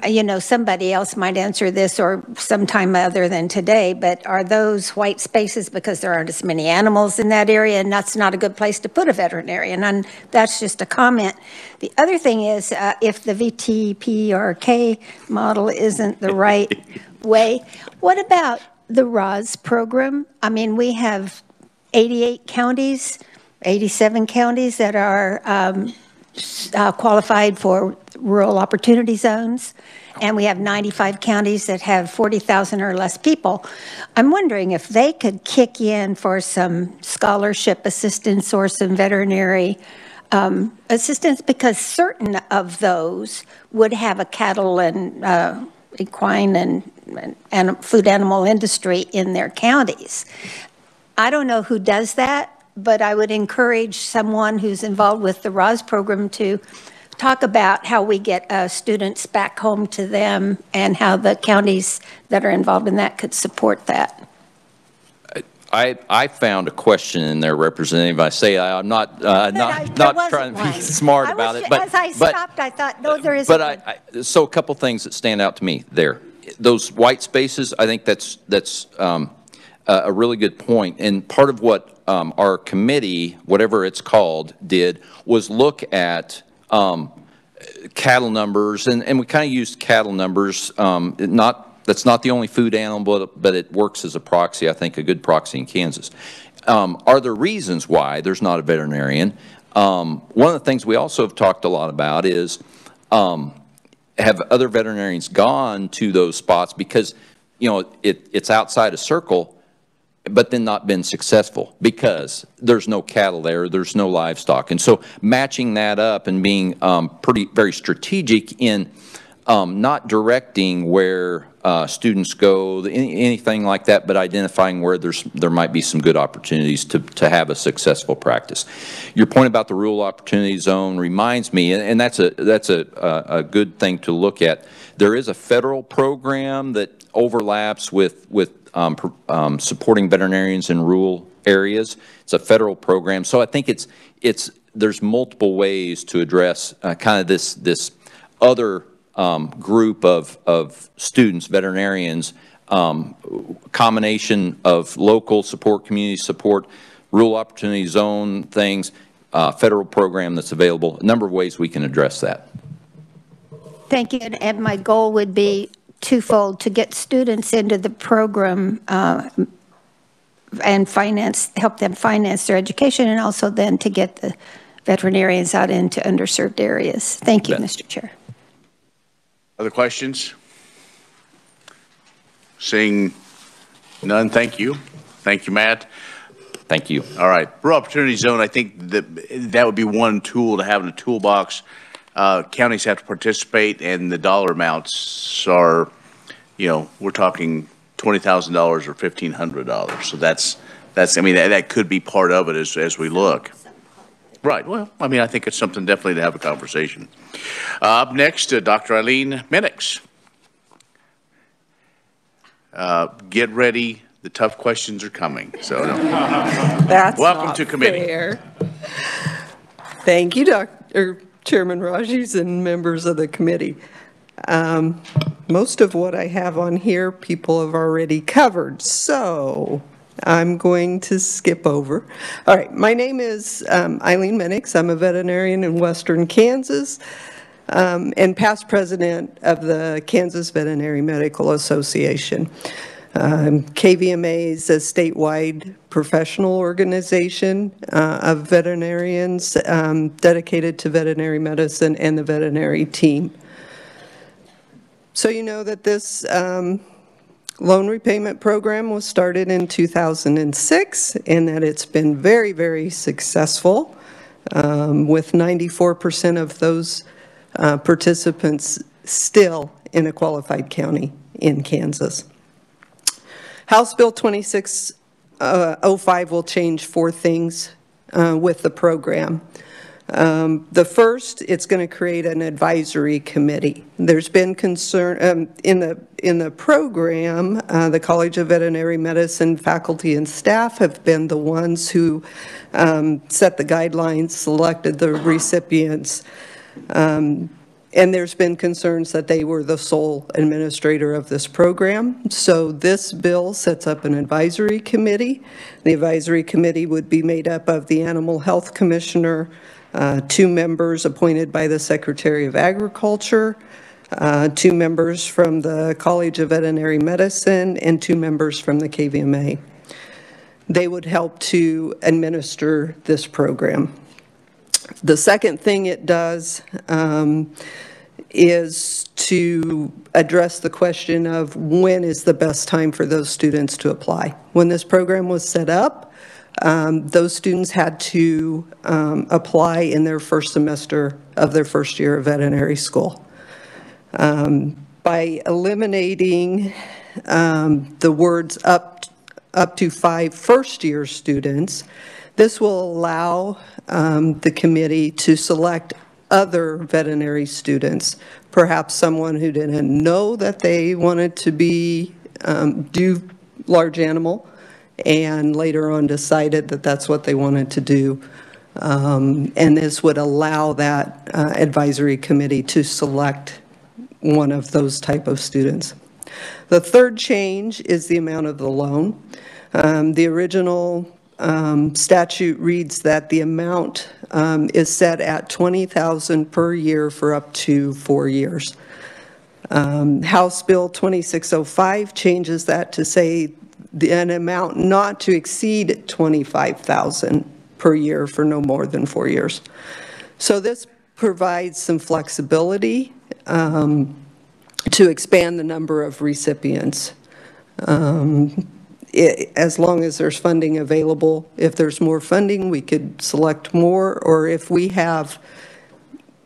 you know, somebody else might answer this or sometime other than today, but are those white spaces because there aren't as many animals in that area and that's not a good place to put a veterinarian? And that's just a comment. The other thing is, if the VTPRK model isn't the right way, what about the ROS program. I mean, we have 88 counties, 87 counties that are qualified for rural opportunity zones, and we have 95 counties that have 40,000 or less people. I'm wondering if they could kick in for some scholarship assistance or some veterinary assistance, because certain of those would have a cattle and equine and food animal industry in their counties. I don't know who does that, but I would encourage someone who's involved with the ROS program to talk about how we get students back home to them and how the counties that are involved in that could support that.
I found a question in there, Representative. I say I'm not trying to be smart about it, but
as I stopped, I thought, no, there isn't.
But so a couple things that stand out to me there. Those white spaces, I think that's a really good point. And part of what our committee, whatever it's called, did was look at cattle numbers, and we kind of used cattle numbers. That's not the only food animal, but it works as a proxy, I think a good proxy in Kansas. Are there reasons why there's not a veterinarian? One of the things we also have talked a lot about is have other veterinarians gone to those spots because, you know, it's outside a circle, but then not been successful because there's no cattle there, there's no livestock. And so matching that up and being very strategic in not directing where students go, anything like that, but identifying where there might be some good opportunities to have a successful practice. Your point about the rural opportunity zone reminds me, and that's a good thing to look at. There is a federal program that overlaps with supporting veterinarians in rural areas. It's a federal program, so I think there's multiple ways to address kind of this other group of students, veterinarians, combination of local support, community support, rural opportunity zone things, federal program that's available, a number of ways we can address that.
Thank you, and my goal would be twofold: to get students into the program and help them finance their education, and also then to get the veterinarians out into underserved areas. Thank you, Mr. Chair.
Other questions? Seeing none, thank you. Thank you, Matt.
Thank you.
All right. Rural Opportunity Zone, I think that would be one tool to have in the toolbox. Counties have to participate, and the dollar amounts are, you know, we're talking $20,000 or $1,500. So that's I mean, that could be part of it as we look. Right. Well, I mean, I think it's something definitely to have a conversation. Up next, Dr. Eileen Minix. Get ready. The tough questions are coming. So,
That's
welcome to committee.
Fair. Thank you, Dr. Chairman Rajes and members of the committee. Most of what I have on here, people have already covered. So I'm going to skip over. All right, my name is Eileen Minix. I'm a veterinarian in Western Kansas and past president of the Kansas Veterinary Medical Association. KVMA is a statewide professional organization of veterinarians dedicated to veterinary medicine and the veterinary team. So you know that this loan repayment program was started in 2006 and that it's been very, very successful with 94% of those participants still in a qualified county in Kansas. House Bill 2605 will change 4 things with the program. The first, it's going to create an advisory committee. There's been concern in the program. The College of Veterinary Medicine faculty and staff have been the ones who set the guidelines, selected the recipients, and there's been concerns that they were the sole administrator of this program. So this bill sets up an advisory committee. The advisory committee would be made up of the Animal Health Commissioner, 2 members appointed by the Secretary of Agriculture, 2 members from the College of Veterinary Medicine, and 2 members from the KVMA. They would help to administer this program. The second thing it does is to address the question of when is the best time for those students to apply. When this program was set up, those students had to apply in their first semester of their first year of veterinary school. By eliminating the words up to 5 first-year students, this will allow the committee to select other veterinary students, perhaps someone who didn't know that they wanted to do large animal, and later on decided that that's what they wanted to do. And this would allow that advisory committee to select one of those type of students. The third change is the amount of the loan. The original statute reads that the amount is set at $20,000 per year for up to 4 years. House Bill 2605 changes that to say an amount not to exceed $25,000 per year for no more than 4 years. So this provides some flexibility to expand the number of recipients. As long as there's funding available. If there's more funding, we could select more, or if we have,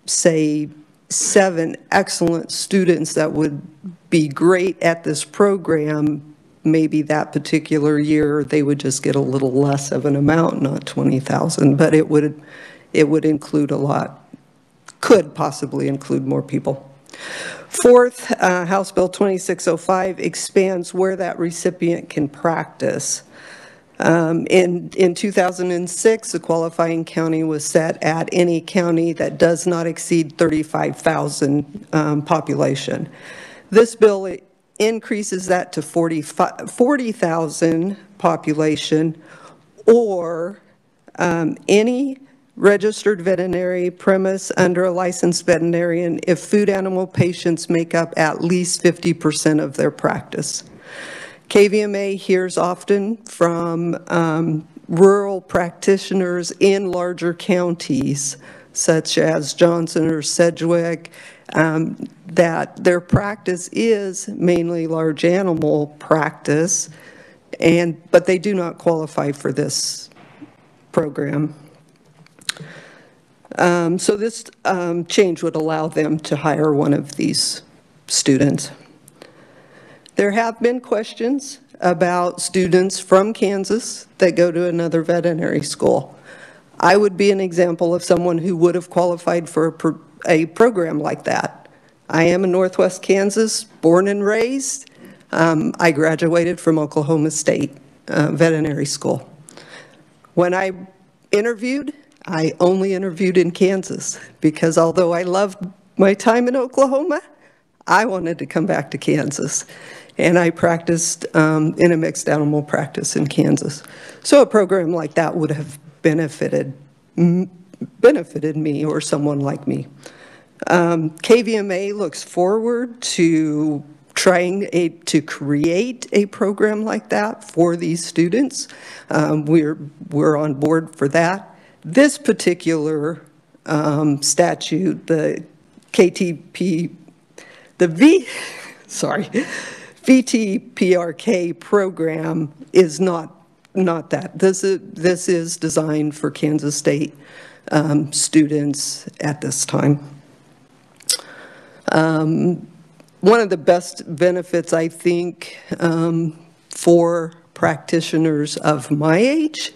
say, 7 excellent students that would be great at this program, maybe that particular year they would just get a little less of an amount, not 20,000, but it would include a lot, could possibly include more people. Fourth, House Bill 2605 expands where that recipient can practice. In 2006, the qualifying county was set at any county that does not exceed 35,000 population. This bill increases that to 40,000 population, or any registered veterinary premise under a licensed veterinarian if food animal patients make up at least 50% of their practice. KVMA hears often from rural practitioners in larger counties, such as Johnson or Sedgwick, that their practice is mainly large animal practice, but they do not qualify for this program. So this change would allow them to hire one of these students. There have been questions about students from Kansas that go to another veterinary school. I would be an example of someone who would have qualified for a program like that. I am in Northwest Kansas, born and raised. I graduated from Oklahoma State Veterinary School. When I interviewed, I only interviewed in Kansas because although I loved my time in Oklahoma, I wanted to come back to Kansas. And I practiced in a mixed animal practice in Kansas. So a program like that would have benefited me or someone like me. KVMA looks forward to trying to create a program like that for these students. We're on board for that. This particular statute, the VTPRK program is not that. This is designed for Kansas State students at this time. One of the best benefits, I think, for practitioners of my age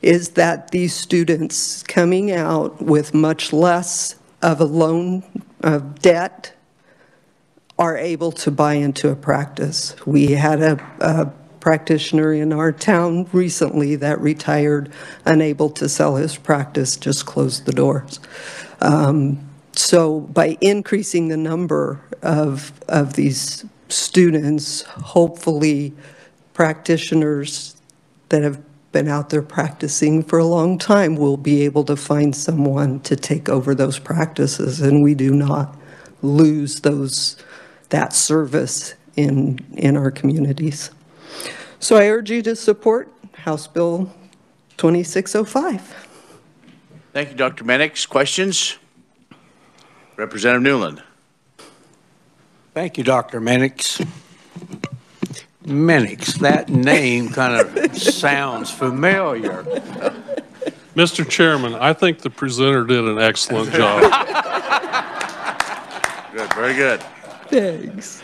is that these students coming out with much less of a loan of debt are able to buy into a practice. We had a practitioner in our town recently that retired, unable to sell his practice, just closed the doors. So by increasing the number of these students, hopefully practitioners that have been out there practicing for a long time will be able to find someone to take over those practices, and we do not lose that service in our communities. So I urge you to support House Bill 2605.
Thank you, Dr. Mannix. Questions? Representative Newland.
Thank you, Dr. Mannix. Mannix, that name kind of sounds familiar.
Mr. Chairman, I think the presenter did an excellent job.
Good, very good.
Thanks.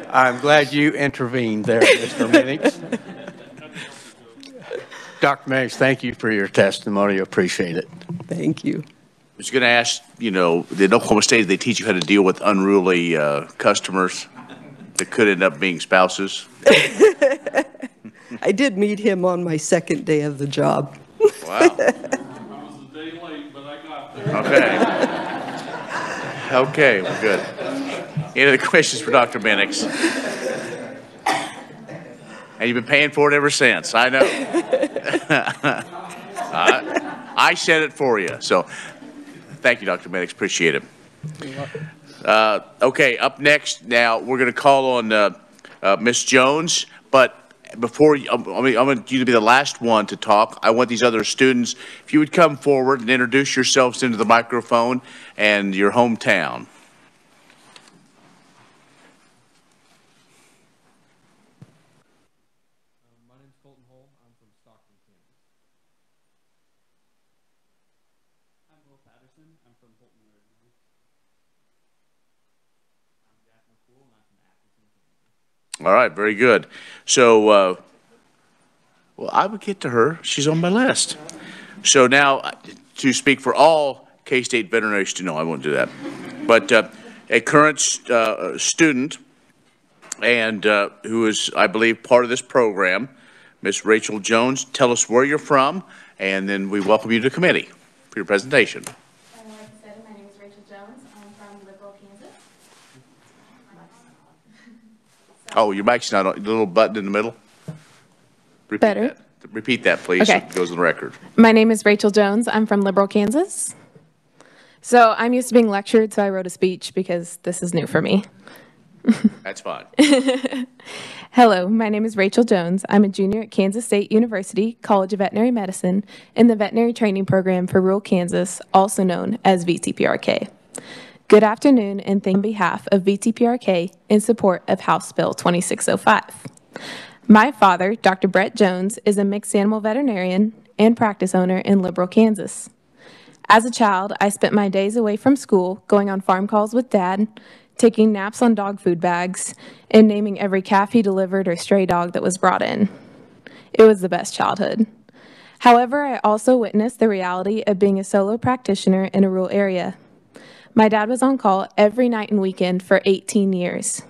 I'm glad you intervened there, Mr. Mannix. Dr. Mannix, thank you for your testimony. I appreciate it.
Thank you.
I was going to ask, in Oklahoma State, they teach you how to deal with unruly customers that could end up being spouses.
I did meet him on my second day of the job.
Wow.
I was a day late, but I got there.
Okay. Okay, well, good. Any other questions for Dr. Mannix? And you've been paying for it ever since, I know. I said it for you, so thank you, Dr. Mannix, appreciate it. Okay, up next now, we're going to call on Ms. Jones, but before I want you to be the last one to talk. I want these other students, if you would come forward and introduce yourselves into the microphone and your hometown.
My name's Colton Hull. I'm from Stockton, Kansas. I'm Will Patterson. I'm from Holton originally. I'm Jack McCool, and I'm from Atkinson, Kansas.
All right, very good. So, well, I would get to her. She's on my list. So now, to speak for all K-State veterinary students, no, I won't do that. But a current student and who is, I believe, part of this program, Ms. Rachel Jones. Tell us where you're from, and then we welcome you to committee for your presentation.
Like I said, my name is Rachel Jones. I'm from Liberal, Kansas.
Oh, your mic's not on. The little button in the middle. Repeat
Better?
That. Repeat that, please.
Okay.
So it goes on the record.
My name is Rachel Jones. I'm from Liberal, Kansas. So I'm used to being lectured, so I wrote a speech because this is new for me.
That's fine.
Hello, my name is Rachel Jones. I'm a junior at Kansas State University College of Veterinary Medicine in the Veterinary Training Program for Rural Kansas, also known as VTPRK. Good afternoon, and thank you on behalf of VTPRK in support of House Bill 2605. My father, Dr. Brett Jones, is a mixed animal veterinarian and practice owner in Liberal, Kansas. As a child, I spent my days away from school going on farm calls with Dad, taking naps on dog food bags, and naming every calf he delivered or stray dog that was brought in. It was the best childhood. However, I also witnessed the reality of being a solo practitioner in a rural area. My dad was on call every night and weekend for 18 years.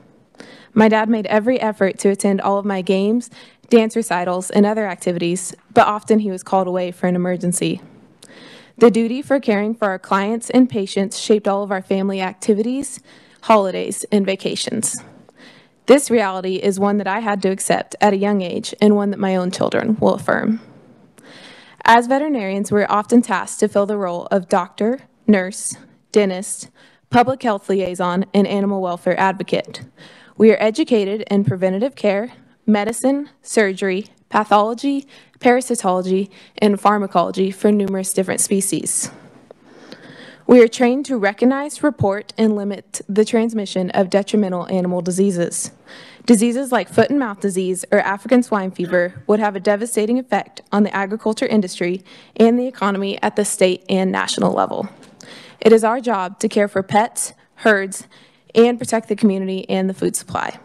My dad made every effort to attend all of my games, dance recitals, and other activities, but often he was called away for an emergency. The duty for caring for our clients and patients shaped all of our family activities, holidays, and vacations. This reality is one that I had to accept at a young age and one that my own children will affirm. As veterinarians, we're often tasked to fill the role of doctor, nurse, dentist, public health liaison, and animal welfare advocate. We are educated in preventative care, medicine, surgery, pathology, parasitology, and pharmacology for numerous different species. We are trained to recognize, report, and limit the transmission of detrimental animal diseases. Diseases like foot and mouth disease or African swine fever would have a devastating effect on the agriculture industry and the economy at the state and national level. It is our job to care for pets, herds, and protect the community and the food supply.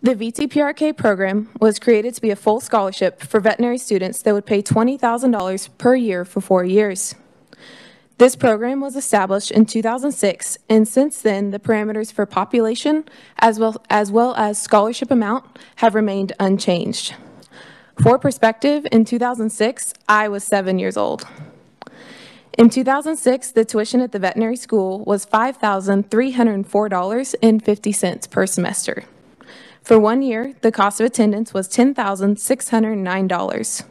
The VTPRK program was created to be a full scholarship for veterinary students that would pay $20,000 per year for 4 years. This program was established in 2006, and since then, the parameters for population as well as scholarship amount have remained unchanged. For perspective, in 2006, I was 7 years old. In 2006, the tuition at the veterinary school was $5,304.50 per semester. For 1 year, the cost of attendance was $10,609.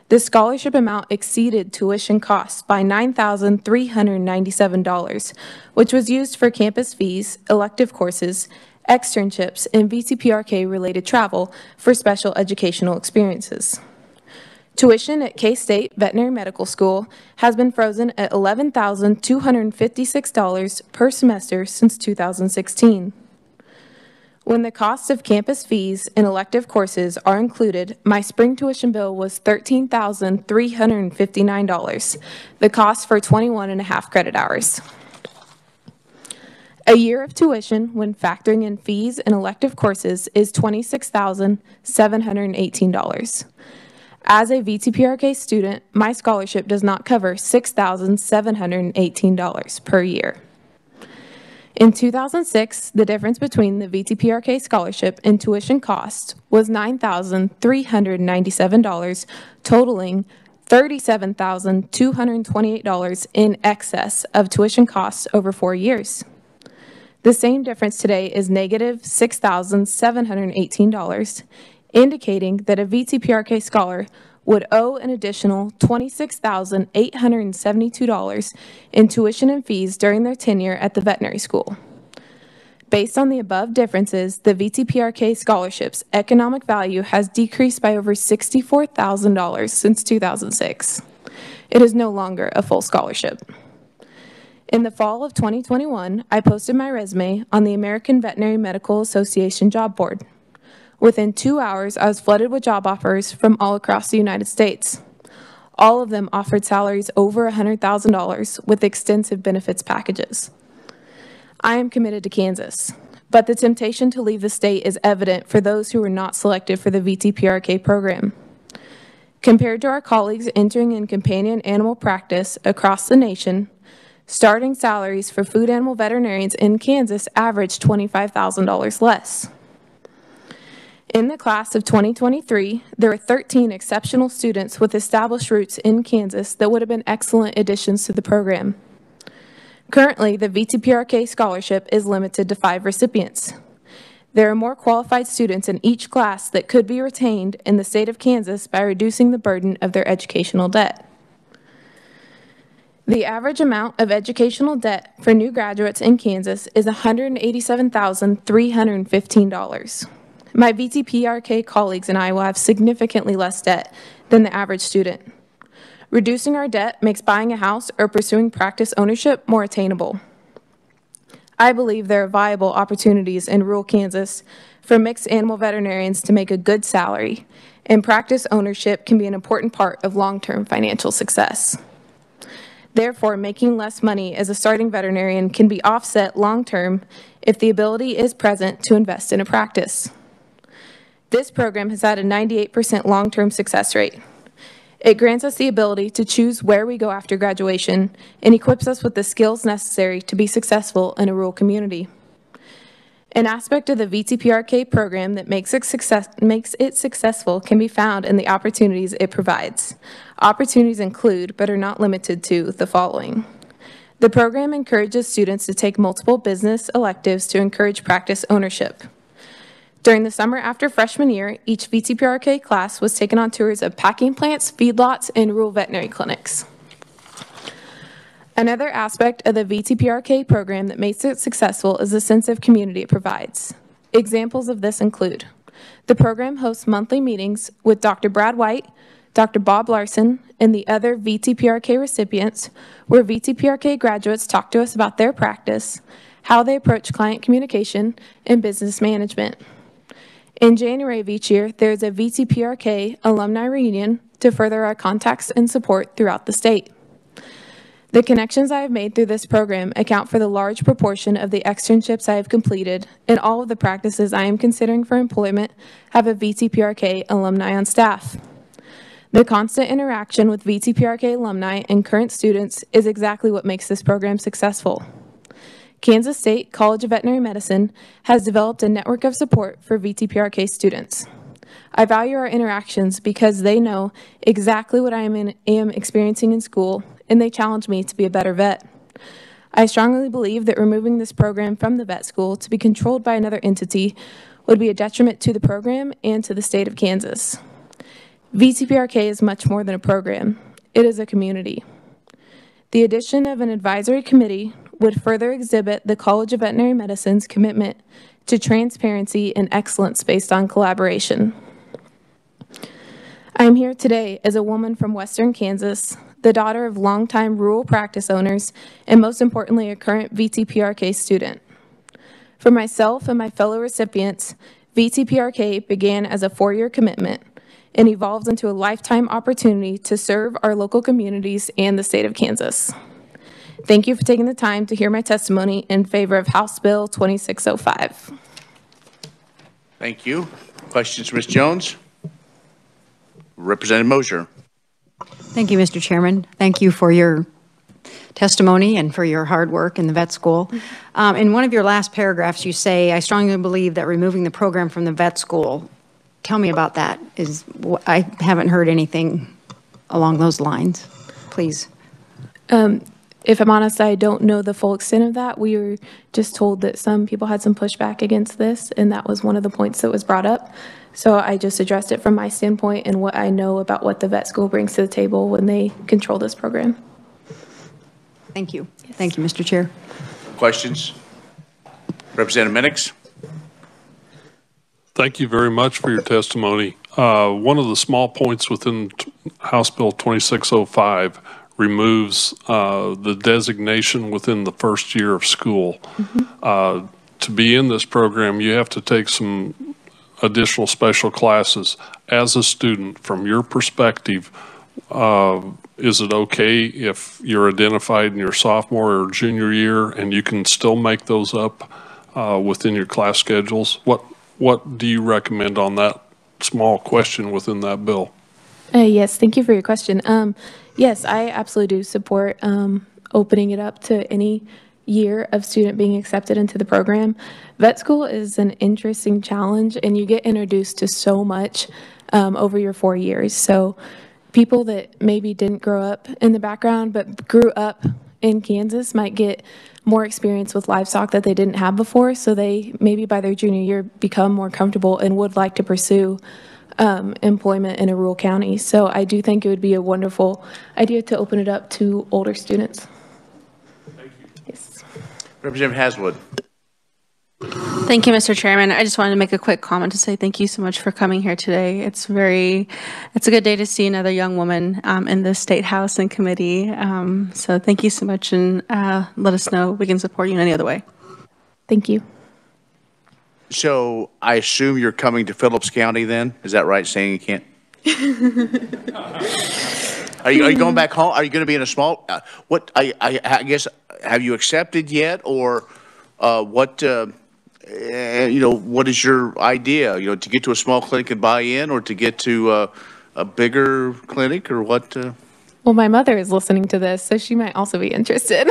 The scholarship amount exceeded tuition costs by $9,397, which was used for campus fees, elective courses, externships, and VCPRK-related travel for special educational experiences. Tuition at K-State Veterinary Medical School has been frozen at $11,256 per semester since 2016. When the cost of campus fees and elective courses are included, my spring tuition bill was $13,359, the cost for 21 and a half credit hours. A year of tuition, when factoring in fees and elective courses, is $26,718. As a VTPRK student, my scholarship does not cover $6,718 per year. In 2006, the difference between the VTPRK scholarship and tuition cost was $9,397, totaling $37,228 in excess of tuition costs over 4 years. The same difference today is negative $6,718, indicating that a VTPRK scholar would owe an additional $26,872 in tuition and fees during their tenure at the veterinary school. Based on the above differences, the VTPRK scholarship's economic value has decreased by over $64,000 since 2006. It is no longer a full scholarship. In the fall of 2021, I posted my resume on the American Veterinary Medical Association job board. Within 2 hours, I was flooded with job offers from all across the United States. All of them offered salaries over $100,000 with extensive benefits packages. I am committed to Kansas, but the temptation to leave the state is evident for those who were not selected for the VTPRK program. Compared to our colleagues entering in companion animal practice across the nation, starting salaries for food animal veterinarians in Kansas averaged $25,000 less. In the class of 2023, there were 13 exceptional students with established roots in Kansas that would have been excellent additions to the program. Currently, the VTPRK scholarship is limited to 5 recipients. There are more qualified students in each class that could be retained in the state of Kansas by reducing the burden of their educational debt. The average amount of educational debt for new graduates in Kansas is $187,315. My VTPRK colleagues and I will have significantly less debt than the average student. Reducing our debt makes buying a house or pursuing practice ownership more attainable. I believe there are viable opportunities in rural Kansas for mixed animal veterinarians to make a good salary, and practice ownership can be an important part of long-term financial success. Therefore, making less money as a starting veterinarian can be offset long-term if the ability is present to invest in a practice. This program has had a 98% long-term success rate. It grants us the ability to choose where we go after graduation and equips us with the skills necessary to be successful in a rural community. An aspect of the VTPRK program that makes it successful can be found in the opportunities it provides. Opportunities include, but are not limited to, the following. The program encourages students to take multiple business electives to encourage practice ownership. During the summer after freshman year, each VTPRK class was taken on tours of packing plants, feedlots, and rural veterinary clinics. Another aspect of the VTPRK program that makes it successful is the sense of community it provides. Examples of this include the program hosts monthly meetings with Dr. Brad White, Dr. Bob Larson, and the other VTPRK recipients, where VTPRK graduates talk to us about their practice, how they approach client communication, and business management. In January of each year, there is a VTPRK alumni reunion to further our contacts and support throughout the state. The connections I have made through this program account for the large proportion of the externships I have completed, and all of the practices I am considering for employment have a VTPRK alumni on staff. The constant interaction with VTPRK alumni and current students is exactly what makes this program successful. Kansas State College of Veterinary Medicine has developed a network of support for VTPRK students. I value our interactions because they know exactly what I am experiencing in school, and they challenge me to be a better vet. I strongly believe that removing this program from the vet school to be controlled by another entity would be a detriment to the program and to the state of Kansas. VCPRK is much more than a program. It is a community. The addition of an advisory committee would further exhibit the College of Veterinary Medicine's commitment to transparency and excellence based on collaboration. I am here today as a woman from Western Kansas, the daughter of longtime rural practice owners, and most importantly, a current VCPRK student. For myself and my fellow recipients, VCPRK began as a 4-year commitment and evolved into a lifetime opportunity to serve our local communities and the state of Kansas. Thank you for taking the time to hear my testimony in favor of House Bill 2605.
Thank you. Questions, Ms. Jones? Representative Mosier.
Thank you, Mr. Chairman. Thank you for your testimony and for your hard work in the vet school. In one of your last paragraphs, you say, I strongly believe that removing the program from the vet school. Tell me about that. I haven't heard anything along those lines. Please.
If I'm honest, I don't know the full extent of that. We were just told that some people had some pushback against this, and that was one of the points that was brought up. So I just addressed it from my standpoint and what I know about what the vet school brings to the table when they control this program.
Thank you. Yes. Thank you, Mr. Chair.
Questions? Representative Minix.
Thank you very much for your testimony. One of the small points within House Bill 2605 removes the designation within the first year of school. Mm-hmm. To be in this program, you have to take some additional special classes. As a student, from your perspective, is it okay if you're identified in your sophomore or junior year and you can still make those up within your class schedules? What do you recommend on that small question within that bill?
Yes, thank you for your question. Yes, I absolutely do support opening it up to any year of student being accepted into the program. Vet school is an interesting challenge, and you get introduced to so much over your 4 years. So people that maybe didn't grow up in the background but grew up in Kansas might get more experience with livestock that they didn't have before, so they maybe by their junior year become more comfortable and would like to pursue employment in a rural county. So I do think it would be a wonderful idea to open it up to older students.
Thank you.
Yes.
Representative Haswood.
Thank you, Mr. Chairman. I just wanted to make a quick comment to say thank you so much for coming here today. It's a good day to see another young woman in the State House and committee. So thank you so much, and let us know we can support you in any other way.
Thank you.
So I assume you're coming to Phillips County then? Is that right, saying you can't? Are you going back home? Are you going to be in a small, I guess, have you accepted yet, or what is your idea, to get to a small clinic and buy in, or to get to a bigger clinic, or what?
Well, my mother is listening to this, so she might also be interested.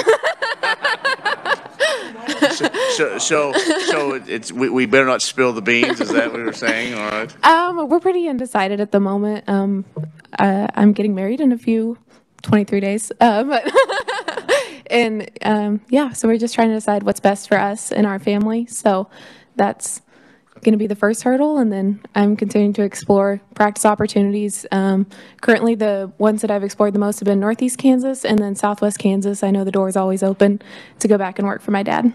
So we better not spill the beans. Is that what you're saying? All right.
We're pretty undecided at the moment. I'm getting married in 23 days. Yeah, so we're just trying to decide what's best for us and our family. So that's going to be the first hurdle, and then I'm continuing to explore practice opportunities. Currently, the ones that I've explored the most have been Northeast Kansas and then Southwest Kansas. I know the door is always open to go back and work for my dad.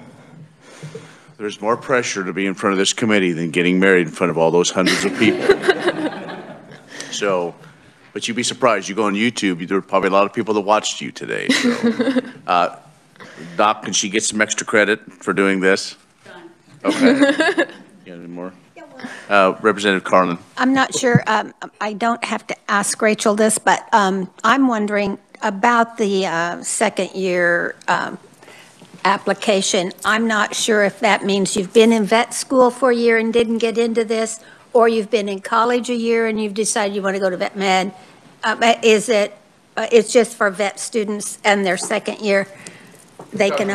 There's more pressure to be in front of this committee than getting married in front of all those hundreds of people. So, but you'd be surprised. You go on YouTube, there are probably a lot of people that watched you today. So, Doc, can she get some extra credit for doing this? Done. Okay. You got any more? Representative Carlin.
I'm not sure, I don't have to ask Rachel this, but I'm wondering about the second year application. I'm not sure if that means you've been in vet school for a year and didn't get into this, or you've been in college a year and you've decided you want to go to vet med. It's just for vet students and their second year, they can,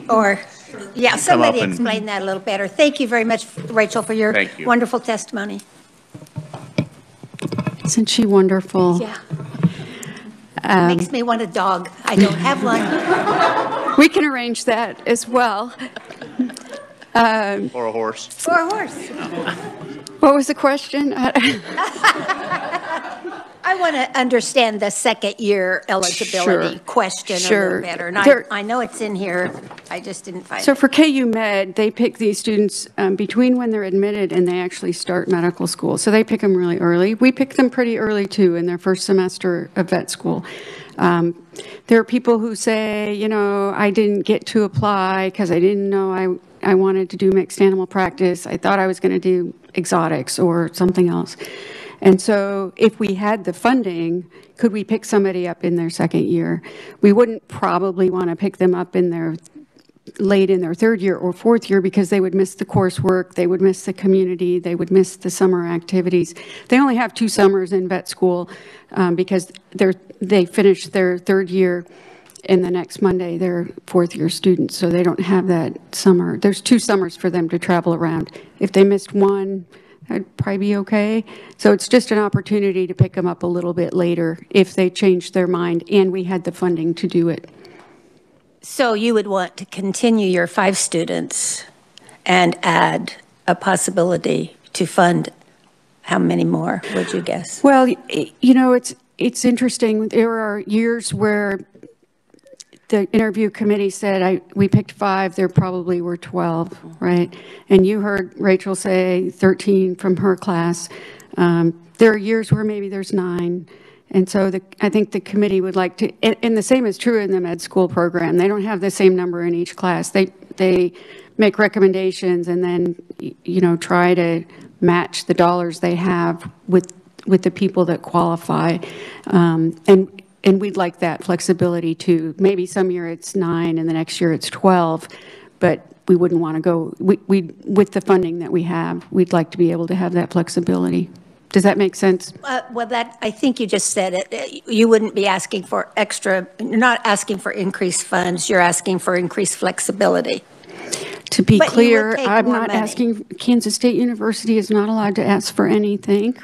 or, yeah, somebody explain that a little better. Thank you very much, Rachel, for your wonderful testimony.
Isn't she wonderful?
Yeah. Makes me want a dog. I don't have one.
We can arrange that as well.
Or a horse.
For a horse.
What was the question?
I want to understand the second year eligibility question a little better. And I know it's in here, I just didn't find it.
So for KU Med, they pick these students between when they're admitted and they actually start medical school. So they pick them really early. We pick them pretty early too in their first semester of vet school. There are people who say, you know, I didn't get to apply because I didn't know I wanted to do mixed animal practice. I thought I was going to do exotics or something else. And so if we had the funding, could we pick somebody up in their second year? We wouldn't probably want to pick them up in their late in their third year or fourth year because they would miss the coursework, they would miss the community, they would miss the summer activities. They only have 2 summers in vet school because they finish their third year and the next Monday they're fourth year students, so they don't have that summer. There's 2 summers for them to travel around. If they missed one, that'd probably be okay. So it's just an opportunity to pick them up a little bit later if they changed their mind and we had the funding to do it.
So you would want to continue your 5 students and add a possibility to fund how many more, would you guess?
Well, you know, it's interesting. There are years where the interview committee said we picked 5, there probably were 12, right? And you heard Rachel say 13 from her class. There are years where maybe there's 9. And so I think the committee would like to, and the same is true in the med school program. They don't have the same number in each class. They make recommendations and then, you know, try to match the dollars they have with the people that qualify. And we'd like that flexibility too. Maybe some year it's 9 and the next year it's 12, but we wouldn't want to go, with the funding that we have, we'd like to be able to have that flexibility. Does that make sense?
Well, I think you just said it. You wouldn't be asking for extra, you're not asking for increased funds, you're asking for increased flexibility.
To be clear, I'm not asking, Kansas State University is not allowed to ask for anything.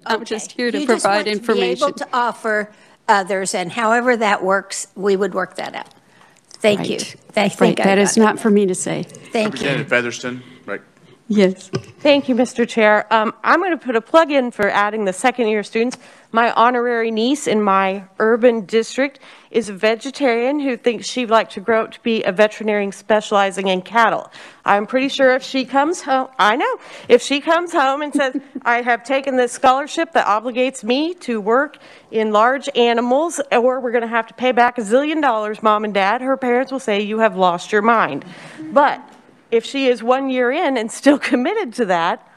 I'm just here to provide information.
You just want to be able to offer others, and however that works, we would work that out. Thank you.
That is not for me to say.
Thank you.
Representative Featherston, right?
Yes.
Thank you, Mr. Chair. I'm going to put a plug in for adding the second year students. My honorary niece in my urban district is a vegetarian who thinks she'd like to grow up to be a veterinarian specializing in cattle. I'm pretty sure if she comes home, if she comes home and says, I have taken this scholarship that obligates me to work in large animals, or we're going to have to pay back $1 zillion, Mom and Dad, her parents will say, you have lost your mind. But if she is 1 year in and still committed to that,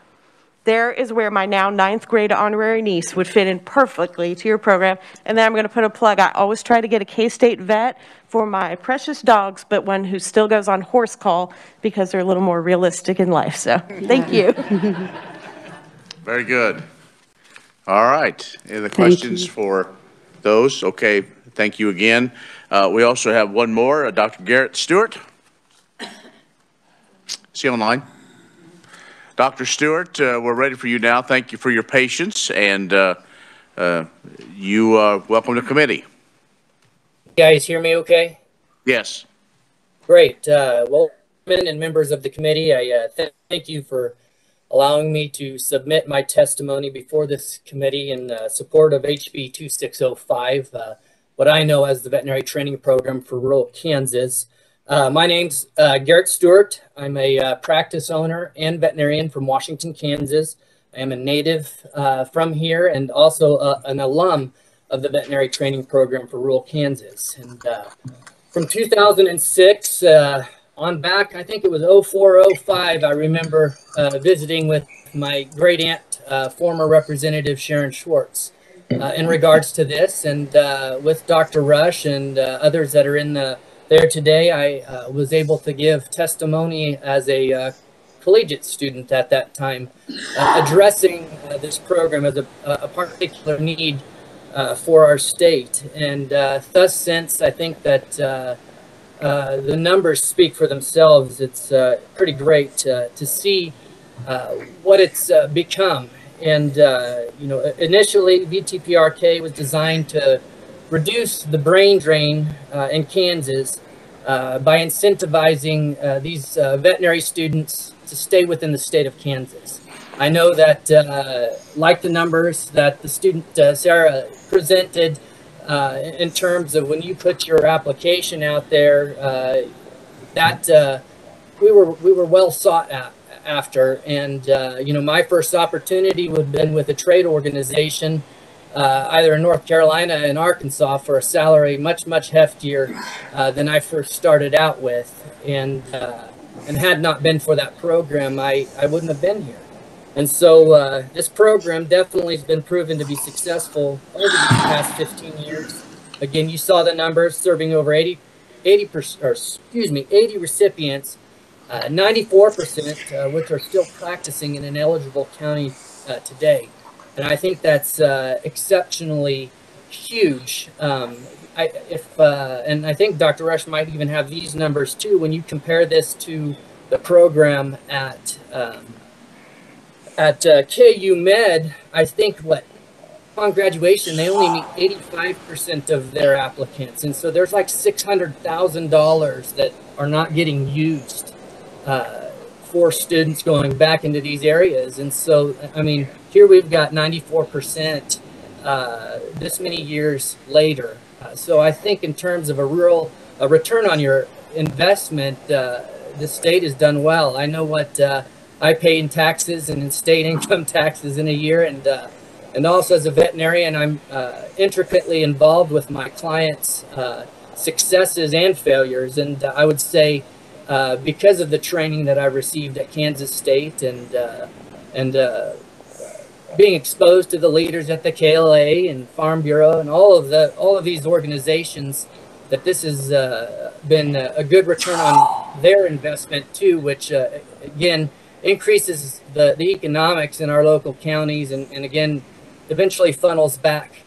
there is where my now 9th grade honorary niece would fit in perfectly to your program. And then I'm going to put a plug. I always try to get a K-State vet for my precious dogs, but one who still goes on horse call because they're a little more realistic in life. So thank you.
Very good. All right. Any other questions for those? Okay. Thank you again. We also have one more, Dr. Garrett Stewart. See you online. Dr. Stewart, we're ready for you now. Thank you for your patience, and you welcome to committee.
You guys hear me okay?
Yes.
Great. Well, and members of the committee, I thank you for allowing me to submit my testimony before this committee in support of HB 2605, what I know as the Veterinary Training Program for rural Kansas. My name's Garrett Stewart. I'm a practice owner and veterinarian from Washington, Kansas. I am a native from here and also an alum of the Veterinary Training Program for rural Kansas. And from 2006 on back, I think it was 04, 05, I remember visiting with my great aunt, former Representative Sharon Schwartz, in regards to this. And with Dr. Rush and others that are in there today, I was able to give testimony as a collegiate student at that time, addressing this program as a particular need for our state. And thus, since I think that the numbers speak for themselves, it's pretty great to see what it's become. And, you know, initially, VTPRK was designed to reduce the brain drain in Kansas by incentivizing these veterinary students to stay within the state of Kansas. I know that, like the numbers that the student Sarah presented, in terms of when you put your application out there, that we were well sought after, and you know, my first opportunity would have been with a trade organization, either in North Carolina and Arkansas, for a salary much heftier than I first started out with, and had not been for that program, I wouldn't have been here. And so this program definitely has been proven to be successful over the past 15 years. Again, you saw the numbers, serving over 80 recipients, 94% which are still practicing in an eligible county today. And I think that's exceptionally huge. And I think Dr. Rush might even have these numbers too. When you compare this to the program at KU Med, I think upon graduation, they only meet 85% of their applicants. And so there's like $600,000 that are not getting used for students going back into these areas. And so, I mean, here we've got 94% this many years later. So I think in terms of a return on your investment, the state has done well. I know what I pay in taxes and in state income taxes in a year, and also as a veterinarian, I'm intricately involved with my clients' successes and failures. And I would say, because of the training that I received at Kansas State and being exposed to the leaders at the KLA and Farm Bureau and all of these organizations, that this has been a good return on their investment too, which again increases the economics in our local counties, and again eventually funnels back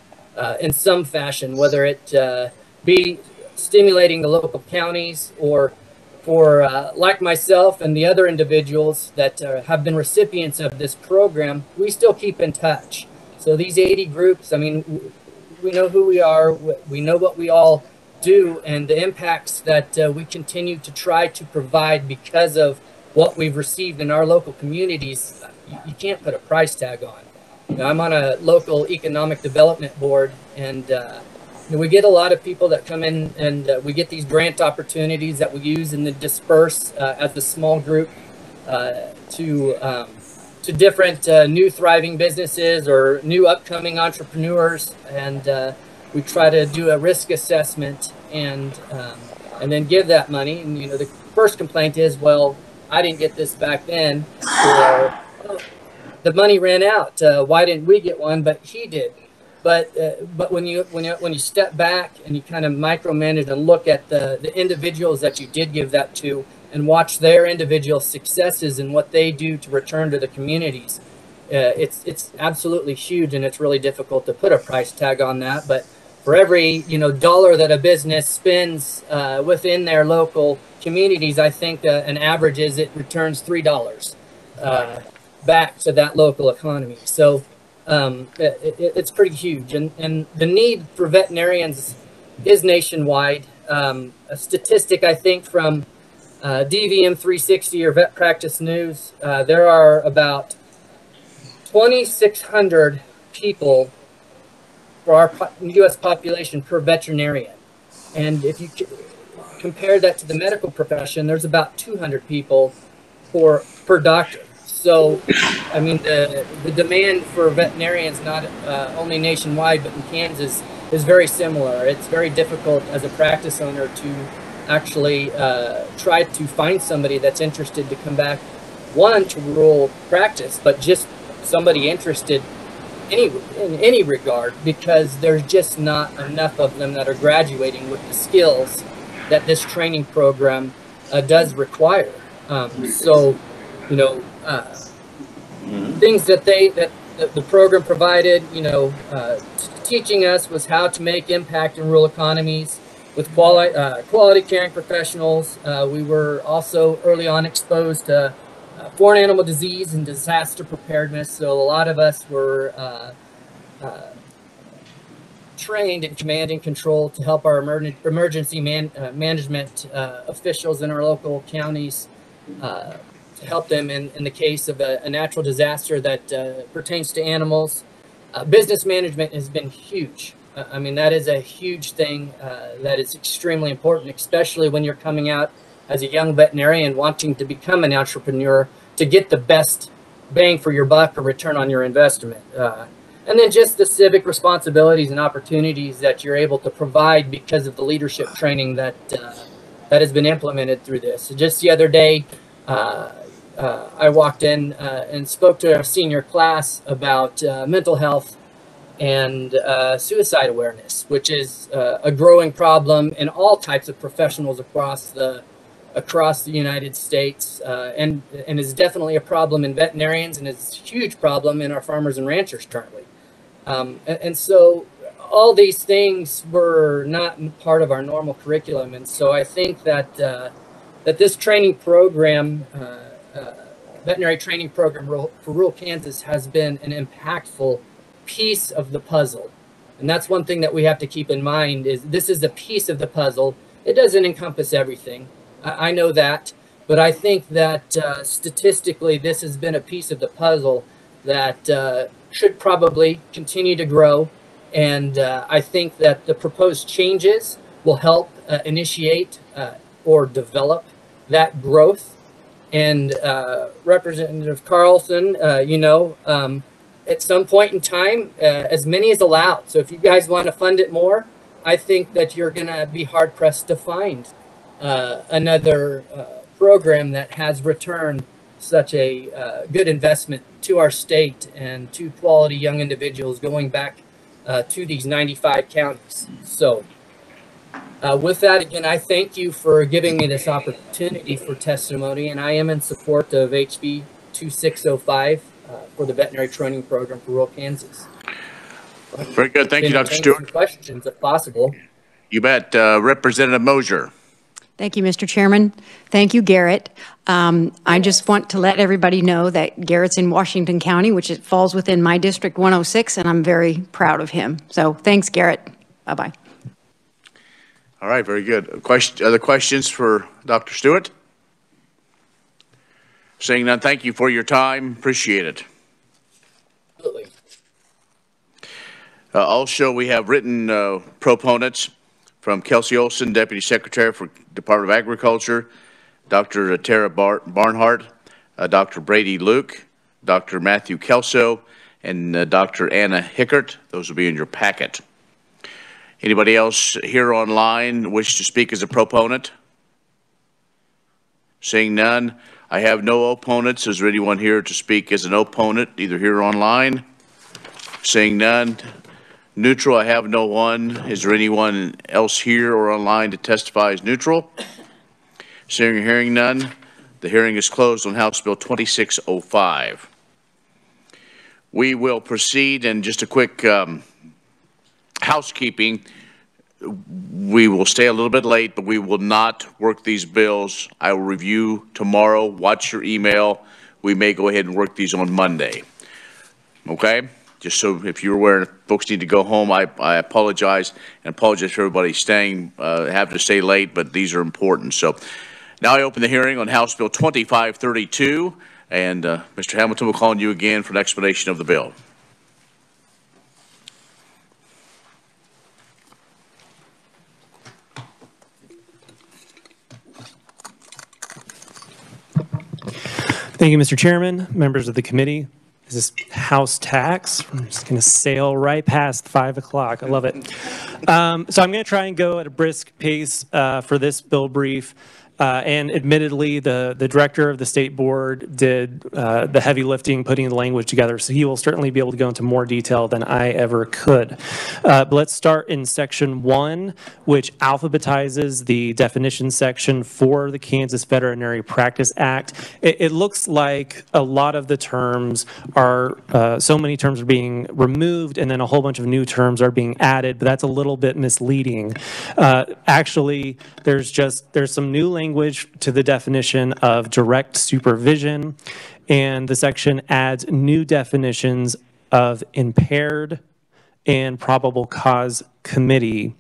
in some fashion, whether it be stimulating the local counties, or for like myself and the other individuals that have been recipients of this program, we still keep in touch. So these 80 groups, I mean, we know who we are, we know what we all do, and the impacts that we continue to try to provide because of what we've received in our local communities, you can't put a price tag on. You know, I'm on a local economic development board, and we get a lot of people that come in, and we get these grant opportunities that we use and then disperse as a small group to different new thriving businesses or new upcoming entrepreneurs, and we try to do a risk assessment and then give that money. And you know, the first complaint is, well, I didn't get this back then, or the money ran out. Why didn't we get one? But he did. But when you step back and you kind of micromanage and look at the individuals that you did give that to, and watch their individual successes and what they do to return to the communities, it's absolutely huge, and it's really difficult to put a price tag on that. But for every dollar that a business spends within their local communities, I think an average is it returns $3 back to that local economy. So it's pretty huge, and the need for veterinarians is nationwide. A statistic, I think, from DVM 360 or Vet Practice News, there are about 2,600 people for our U.S. population per veterinarian. And if you compare that to the medical profession, there's about 200 people per doctor. So, I mean, the demand for veterinarians, not only nationwide, but in Kansas, is very similar. It's very difficult as a practice owner to actually try to find somebody that's interested to come back, one, to rural practice, but just somebody interested in any regard, because there's just not enough of them that are graduating with the skills that this training program does require. So, things that the program provided, teaching us was how to make impact in rural economies with quality caring professionals. We were also early on exposed to foreign animal disease and disaster preparedness. So a lot of us were trained in command and control to help our emergency management officials in our local counties help them in the case of a natural disaster that pertains to animals. Business management has been huge. I mean, that is a huge thing that is extremely important, especially when you're coming out as a young veterinarian wanting to become an entrepreneur to get the best bang for your buck or return on your investment. And then just the civic responsibilities and opportunities that you're able to provide because of the leadership training that that has been implemented through this. So just the other day, I walked in and spoke to our senior class about mental health and suicide awareness, which is a growing problem in all types of professionals across the United States, and is definitely a problem in veterinarians, and is a huge problem in our farmers and ranchers currently. And so all these things were not part of our normal curriculum, and so I think that that this training program, veterinary training program for rural Kansas, has been an impactful piece of the puzzle. And that's one thing that we have to keep in mind, is this is a piece of the puzzle. It doesn't encompass everything. I know that, but I think that statistically this has been a piece of the puzzle that should probably continue to grow. And I think that the proposed changes will help initiate or develop that growth. And Representative Coulson, at some point in time, as many as allowed. So if you guys want to fund it more, I think that you're going to be hard pressed to find another program that has returned such a good investment to our state and to quality young individuals going back to these 95 counties. So with that, again, I thank you for giving me this opportunity for testimony, and I am in support of HB 2605 for the veterinary training program for rural Kansas.
Very good. Thank you, Dr. Stewart.
Questions, if possible.
You bet. Representative Mosier.
Thank you, Mr. Chairman. Thank you, Garrett. I just want to let everybody know that Garrett's in Washington County, which it falls within my district 106, and I'm very proud of him. So thanks, Garrett. Bye-bye.
All right, very good. Other questions for Dr. Stewart? Seeing none, thank you for your time. Appreciate it.
Absolutely.
Also, we have written proponents from Kelsey Olson, Deputy Secretary for Department of Agriculture, Dr. Tara Barnhart, Dr. Brady Luke, Dr. Matthew Kelso, and Dr. Anna Hickert. Those will be in your packet. Anybody else here online wish to speak as a proponent? Seeing none, I have no opponents. Is there anyone here to speak as an opponent, either here or online? Seeing none. Neutral, I have no one. Is there anyone else here or online to testify as neutral? Seeing or hearing none, the hearing is closed on House Bill 2605. We will proceed, and just a quick housekeeping. We will stay a little bit late, but we will not work these bills. I will review tomorrow. Watch your email. We may go ahead and work these on Monday. Okay? Just so if you're aware, if folks need to go home, I apologize, and apologize for everybody staying, having to stay late, but these are important. So now I open the hearing on House Bill 2532, and Mr. Hamilton will call on you again for an explanation of the bill.
Thank you, Mr. Chairman, members of the committee. Is this House tax? I'm just going to sail right past 5 o'clock. I love it. So I'm going to try and go at a brisk pace for this bill brief. And admittedly, the director of the state board did the heavy lifting, putting the language together. So he will certainly be able to go into more detail than I ever could. But let's start in section 1, which alphabetizes the definition section for the Kansas Veterinary Practice Act. It looks like a lot of the terms are, so many terms are being removed, and then a whole bunch of new terms are being added, but that's a little bit misleading. Actually, there's some new language to the definition of direct supervision, and the section adds new definitions of impaired and probable cause committee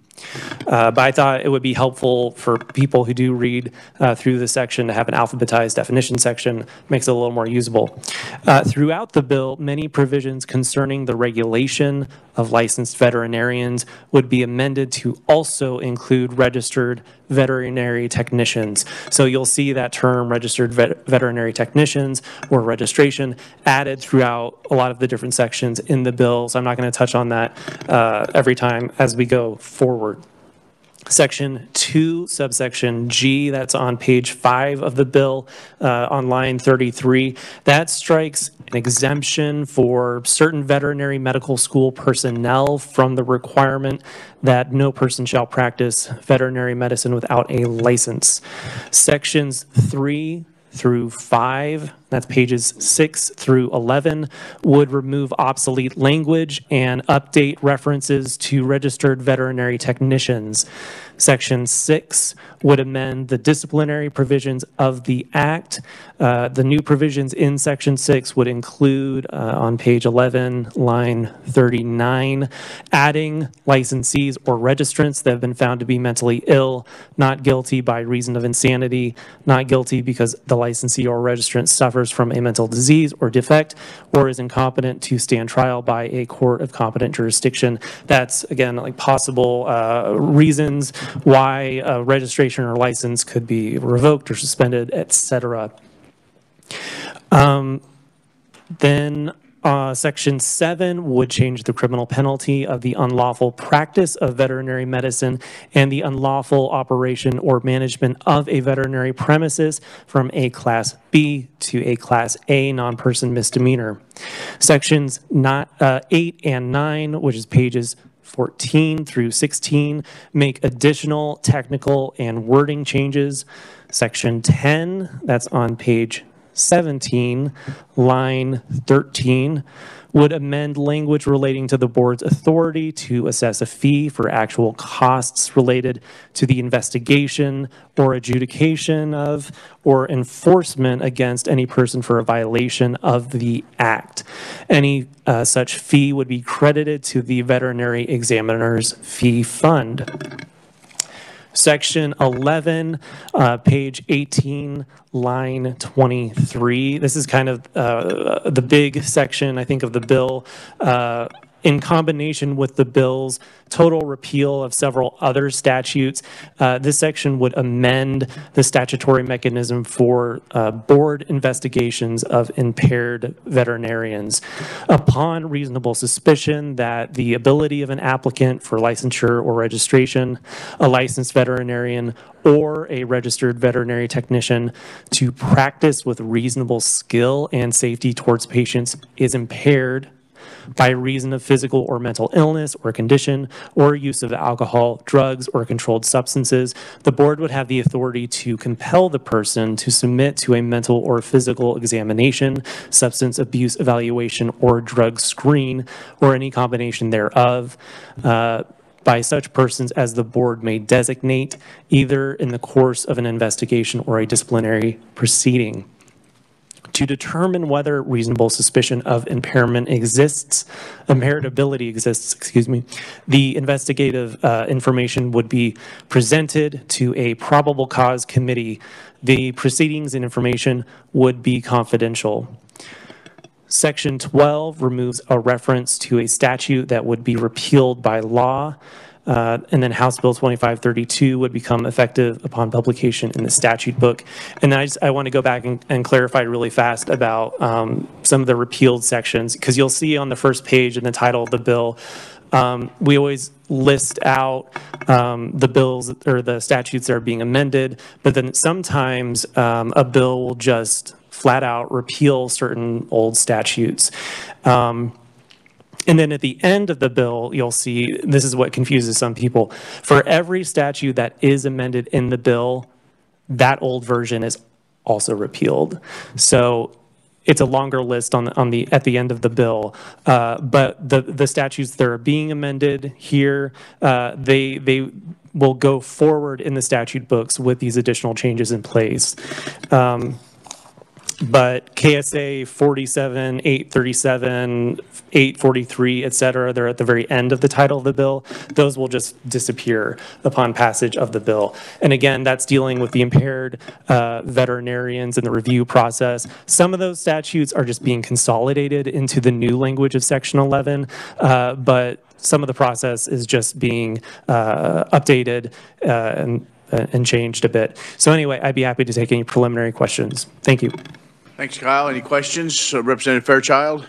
But I thought it would be helpful for people who do read through the section to have an alphabetized definition section. Makes it a little more usable. Throughout the bill, many provisions concerning the regulation of licensed veterinarians would be amended to also include registered veterinary technicians. So you'll see that term registered veterinary technicians or registration added throughout a lot of the different sections in the bill. So I'm not going to touch on that every time as we go forward. Section 2, subsection G, that's on page 5 of the bill on line 33. That strikes an exemption for certain veterinary medical school personnel from the requirement that no person shall practice veterinary medicine without a license. Sections 3 through 5, that's pages 6 through 11, would remove obsolete language and update references to registered veterinary technicians. Section 6 would amend the disciplinary provisions of the Act. The new provisions in Section 6 would include, on page 11, line 39, adding licensees or registrants that have been found to be mentally ill, not guilty by reason of insanity, not guilty because the licensee or registrant suffers from a mental disease or defect, or is incompetent to stand trial by a court of competent jurisdiction. That's, again, like possible reasons why a registration or license could be revoked or suspended, etc. Then Section 7 would change the criminal penalty of the unlawful practice of veterinary medicine and the unlawful operation or management of a veterinary premises from a Class B to a Class A non-person misdemeanor. Sections 8 and 9, which is pages 14 through 16, make additional technical and wording changes. Section 10, that's on page 17, line 13, would amend language relating to the board's authority to assess a fee for actual costs related to the investigation or adjudication of or enforcement against any person for a violation of the Act. Any such fee would be credited to the veterinary examiner's fee fund. Section 11, page 18, line 23. This is kind of the big section, I think, of the bill. In combination with the bill's total repeal of several other statutes, this section would amend the statutory mechanism for board investigations of impaired veterinarians. Upon reasonable suspicion that the ability of an applicant for licensure or registration, a licensed veterinarian, or a registered veterinary technician to practice with reasonable skill and safety towards patients is impaired by reason of physical or mental illness or condition or use of alcohol, drugs, or controlled substances, the board would have the authority to compel the person to submit to a mental or physical examination, substance abuse evaluation, or drug screen, or any combination thereof, by such persons as the board may designate, either in the course of an investigation or a disciplinary proceeding. To determine whether reasonable suspicion of impairment exists, impairability exists, the investigative information would be presented to a probable cause committee. The proceedings and information would be confidential. Section 12 removes a reference to a statute that would be repealed by law. And then House Bill 2532 would become effective upon publication in the statute book. And I want to go back and clarify really fast about some of the repealed sections, because you'll see on the first page in the title of the bill, we always list out the bills or the statutes that are being amended, but then sometimes a bill will just flat out repeal certain old statutes. And then at the end of the bill, you'll see, this is what confuses some people. For every statute that is amended in the bill, that old version is also repealed. So it's a longer list at the end of the bill. But the statutes that are being amended here, they will go forward in the statute books with these additional changes in place. But KSA 47, 837, 843, et cetera, they're at the very end of the title of the bill. Those will just disappear upon passage of the bill. And again, that's dealing with the impaired veterinarians and the review process. Some of those statutes are just being consolidated into the new language of Section 11, but some of the process is just being updated and changed a bit. So anyway, I'd be happy to take any preliminary questions. Thank you.
Thanks, Kyle. Any questions? Representative Fairchild?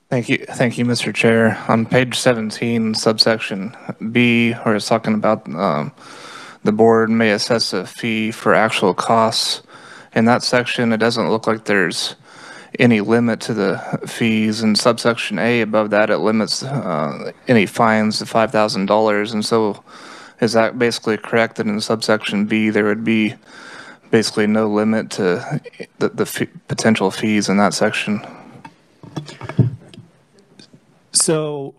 Thank you, Mr. Chair. On page 17, subsection B, where it's talking about the board may assess a fee for actual costs. In that section, it doesn't look like there's any limit to the fees. In subsection A, above that, it limits any fines to $5,000. And so is that basically correct that in subsection B, there would be basically no limit to the potential fees in that section?
So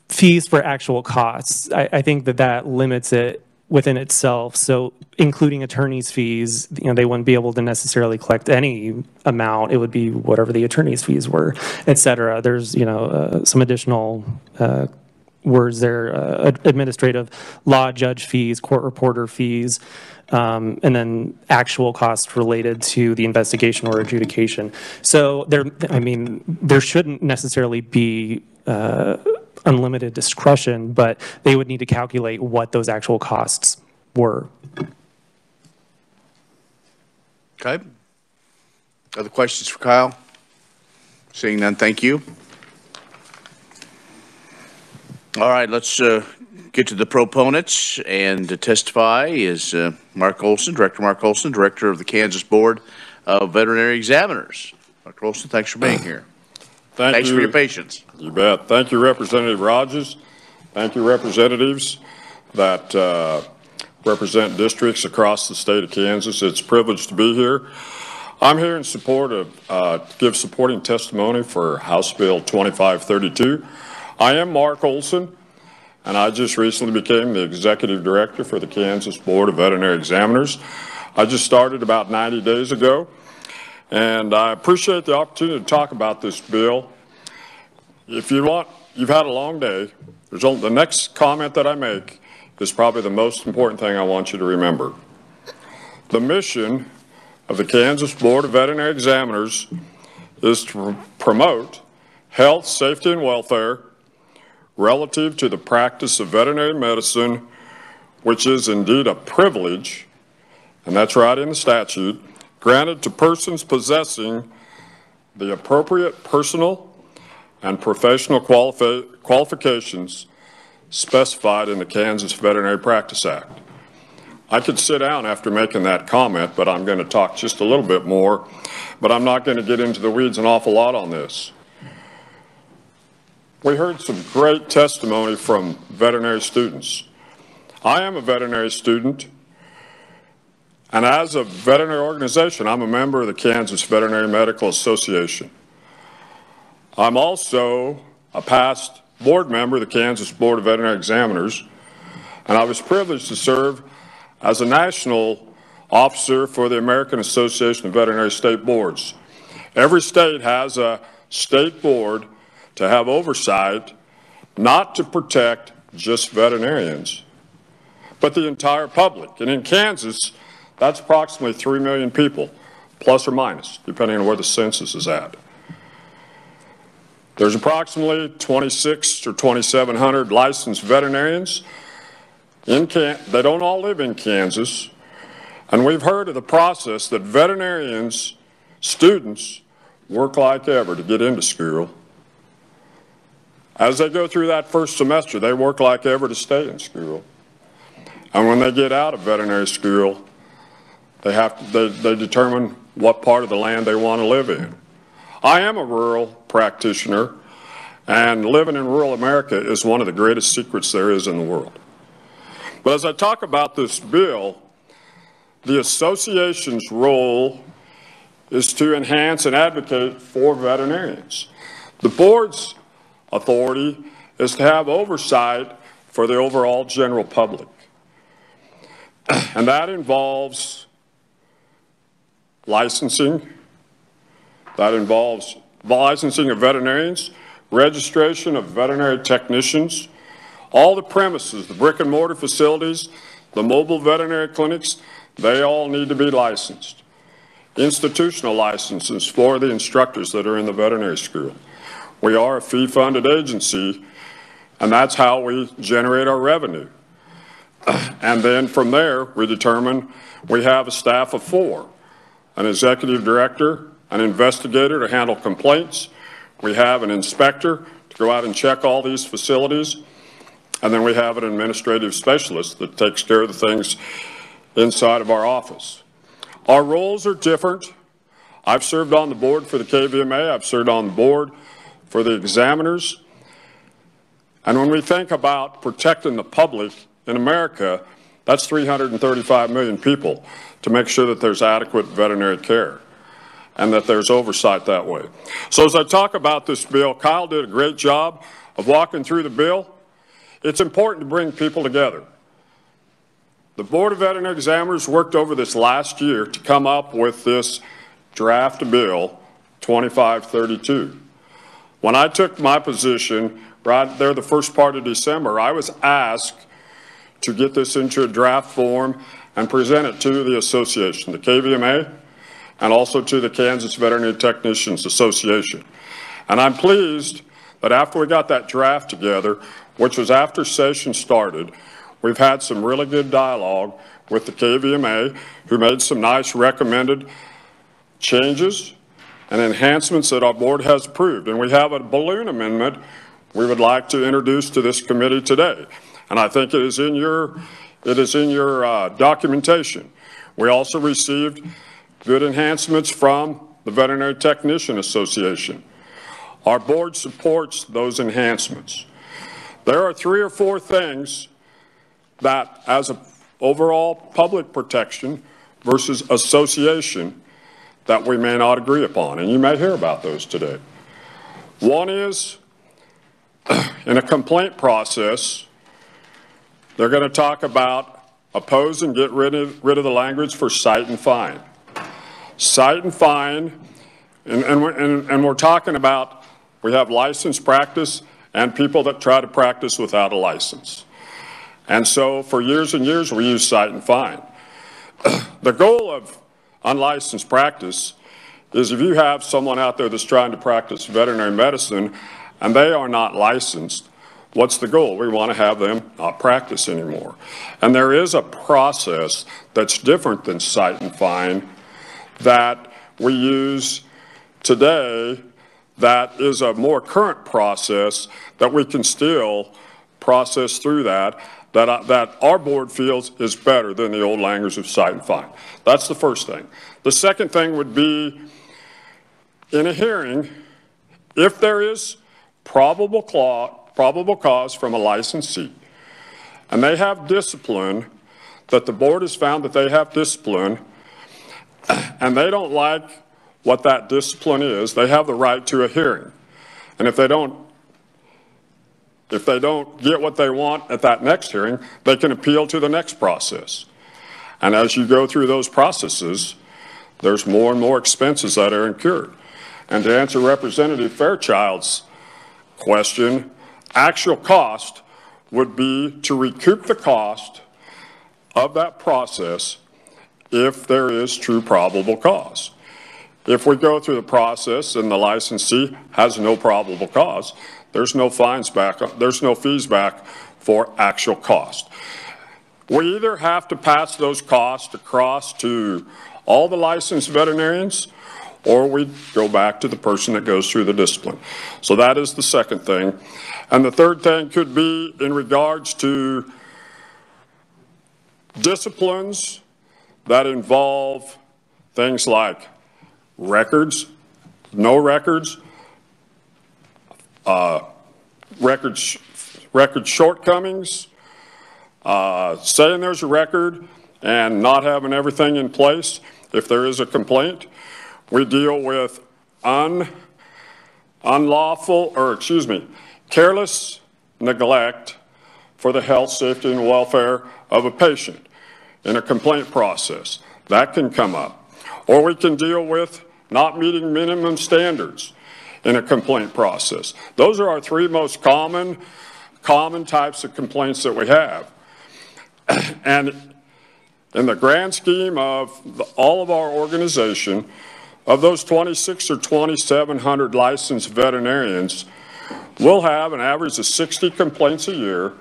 fees for actual costs, I think that limits it within itself. So including attorney's fees, they wouldn't be able to necessarily collect any amount. It would be whatever the attorney's fees were, et cetera. There's, some additional words there, administrative law judge fees, court reporter fees, and then actual costs related to the investigation or adjudication. So there shouldn't necessarily be unlimited discretion, but they would need to calculate what those actual costs were.
Okay. Other questions for Kyle? Seeing none, thank you. All right, let's get to the proponents, and to testify is Mark Coulson, Director Mark Coulson, Director of the Kansas Board of Veterinary Examiners. Dr. Coulson, thanks for being here. Thanks for your patience.
You bet. Thank you, Representative Rogers. Thank you, representatives that represent districts across the state of Kansas. It's a privilege to be here. I'm here in support of, give supporting testimony for House Bill 2532. I am Mark Coulson, and I just recently became the Executive Director for the Kansas Board of Veterinary Examiners. I just started about 90 days ago, and I appreciate the opportunity to talk about this bill. If you want, you've had a long day. The next comment that I make is probably the most important thing I want you to remember. The mission of the Kansas Board of Veterinary Examiners is to promote health, safety, and welfare relative to the practice of veterinary medicine, which is indeed a privilege, and that's right in the statute, granted to persons possessing the appropriate personal and professional qualifications specified in the Kansas Veterinary Practice Act. I could sit down after making that comment, but I'm going to talk just a little bit more, but I'm not going to get into the weeds an awful lot on this. We heard some great testimony from veterinary students. I am a veterinary student, and as a veterinary organization, I'm a member of the Kansas Veterinary Medical Association. I'm also a past board member of the Kansas Board of Veterinary Examiners, and I was privileged to serve as a national officer for the American Association of Veterinary State Boards. Every state has a state board to have oversight, not to protect just veterinarians, but the entire public. And in Kansas, that's approximately 3 million people, plus or minus, depending on where the census is at. There's approximately 2,600 or 2,700 licensed veterinarians. They don't all live in Kansas. And we've heard of the process that veterinarians, students, work like ever to get into school. As they go through that first semester, they work like ever to stay in school. And when they get out of veterinary school, they determine what part of the land they want to live in. I am a rural practitioner, and living in rural America is one of the greatest secrets there is in the world. But as I talk about this bill, the association's role is to enhance and advocate for veterinarians. The board's authority is to have oversight for the overall general public. And that involves licensing. That involves licensing of veterinarians, registration of veterinary technicians, all the premises, the brick and mortar facilities, the mobile veterinary clinics, they all need to be licensed. Institutional licenses for the instructors that are in the veterinary school. We are a fee-funded agency, and that's how we generate our revenue. And then from there, we determine we have a staff of 4, an executive director, an investigator to handle complaints. We have an inspector to go out and check all these facilities. And then we have an administrative specialist that takes care of the things inside of our office. Our roles are different. I've served on the board for the KVMA. I've served on the board for the examiners. And when we think about protecting the public in America, that's 335 million people to make sure that there's adequate veterinary care and that there's oversight that way. So as I talk about this bill, Kyle did a great job of walking through the bill. It's important to bring people together. The Board of Veterinary Examiners worked over this last year to come up with this draft bill 2532. When I took my position right there the first part of December, I was asked to get this into a draft form and present it to the association, the KVMA, and also to the Kansas Veterinary Technicians Association. And I'm pleased that after we got that draft together, which was after session started, we've had some really good dialogue with the KVMA, who made some nice recommended changes and enhancements that our board has approved. And we have a balloon amendment we would like to introduce to this committee today. And I think it is in your documentation. We also received good enhancements from the Veterinary Technician Association. Our board supports those enhancements. There are 3 or 4 things that, as an overall public protection versus association, that we may not agree upon, and you may hear about those today. One is, in a complaint process, they're going to talk about oppose and get rid of the language for cite and fine. Cite and fine, and we're talking about, we have licensed practice and people that try to practice without a license. And so for years and years, we use cite and fine. The goal of unlicensed practice is if you have someone out there that's trying to practice veterinary medicine and they are not licensed, what's the goal? We want to have them not practice anymore. And there is a process that's different than cite and fine that we use today that is a more current process that we can still process through that our board feels is better than the old language of cite and fine. That's the first thing. The second thing would be, in a hearing, if there is probable cause from a licensee, and they have discipline, that the board has found that they have discipline, and they don't like what that discipline is, they have the right to a hearing. And if they don't get what they want at that next hearing, they can appeal to the next process. And as you go through those processes, there's more and more expenses that are incurred. And to answer Representative Fairchild's question, actual cost would be to recoup the cost of that process if there is true probable cause. If we go through the process and the licensee has no probable cause, there's no fines back, there's no fees back for actual cost. We either have to pass those costs across to all the licensed veterinarians, or we go back to the person that goes through the discipline. So that is the second thing. And the third thing could be in regards to disciplines that involve things like records, no records, record shortcomings, saying there's a record and not having everything in place if there is a complaint. We deal with careless neglect for the health, safety, and welfare of a patient in a complaint process. That can come up. or we can deal with not meeting minimum standards in a complaint process. Those are our three most common types of complaints that we have. And in the grand scheme of all of our organization, of those 2,600 or 2,700 licensed veterinarians, we'll have an average of 60 complaints a year,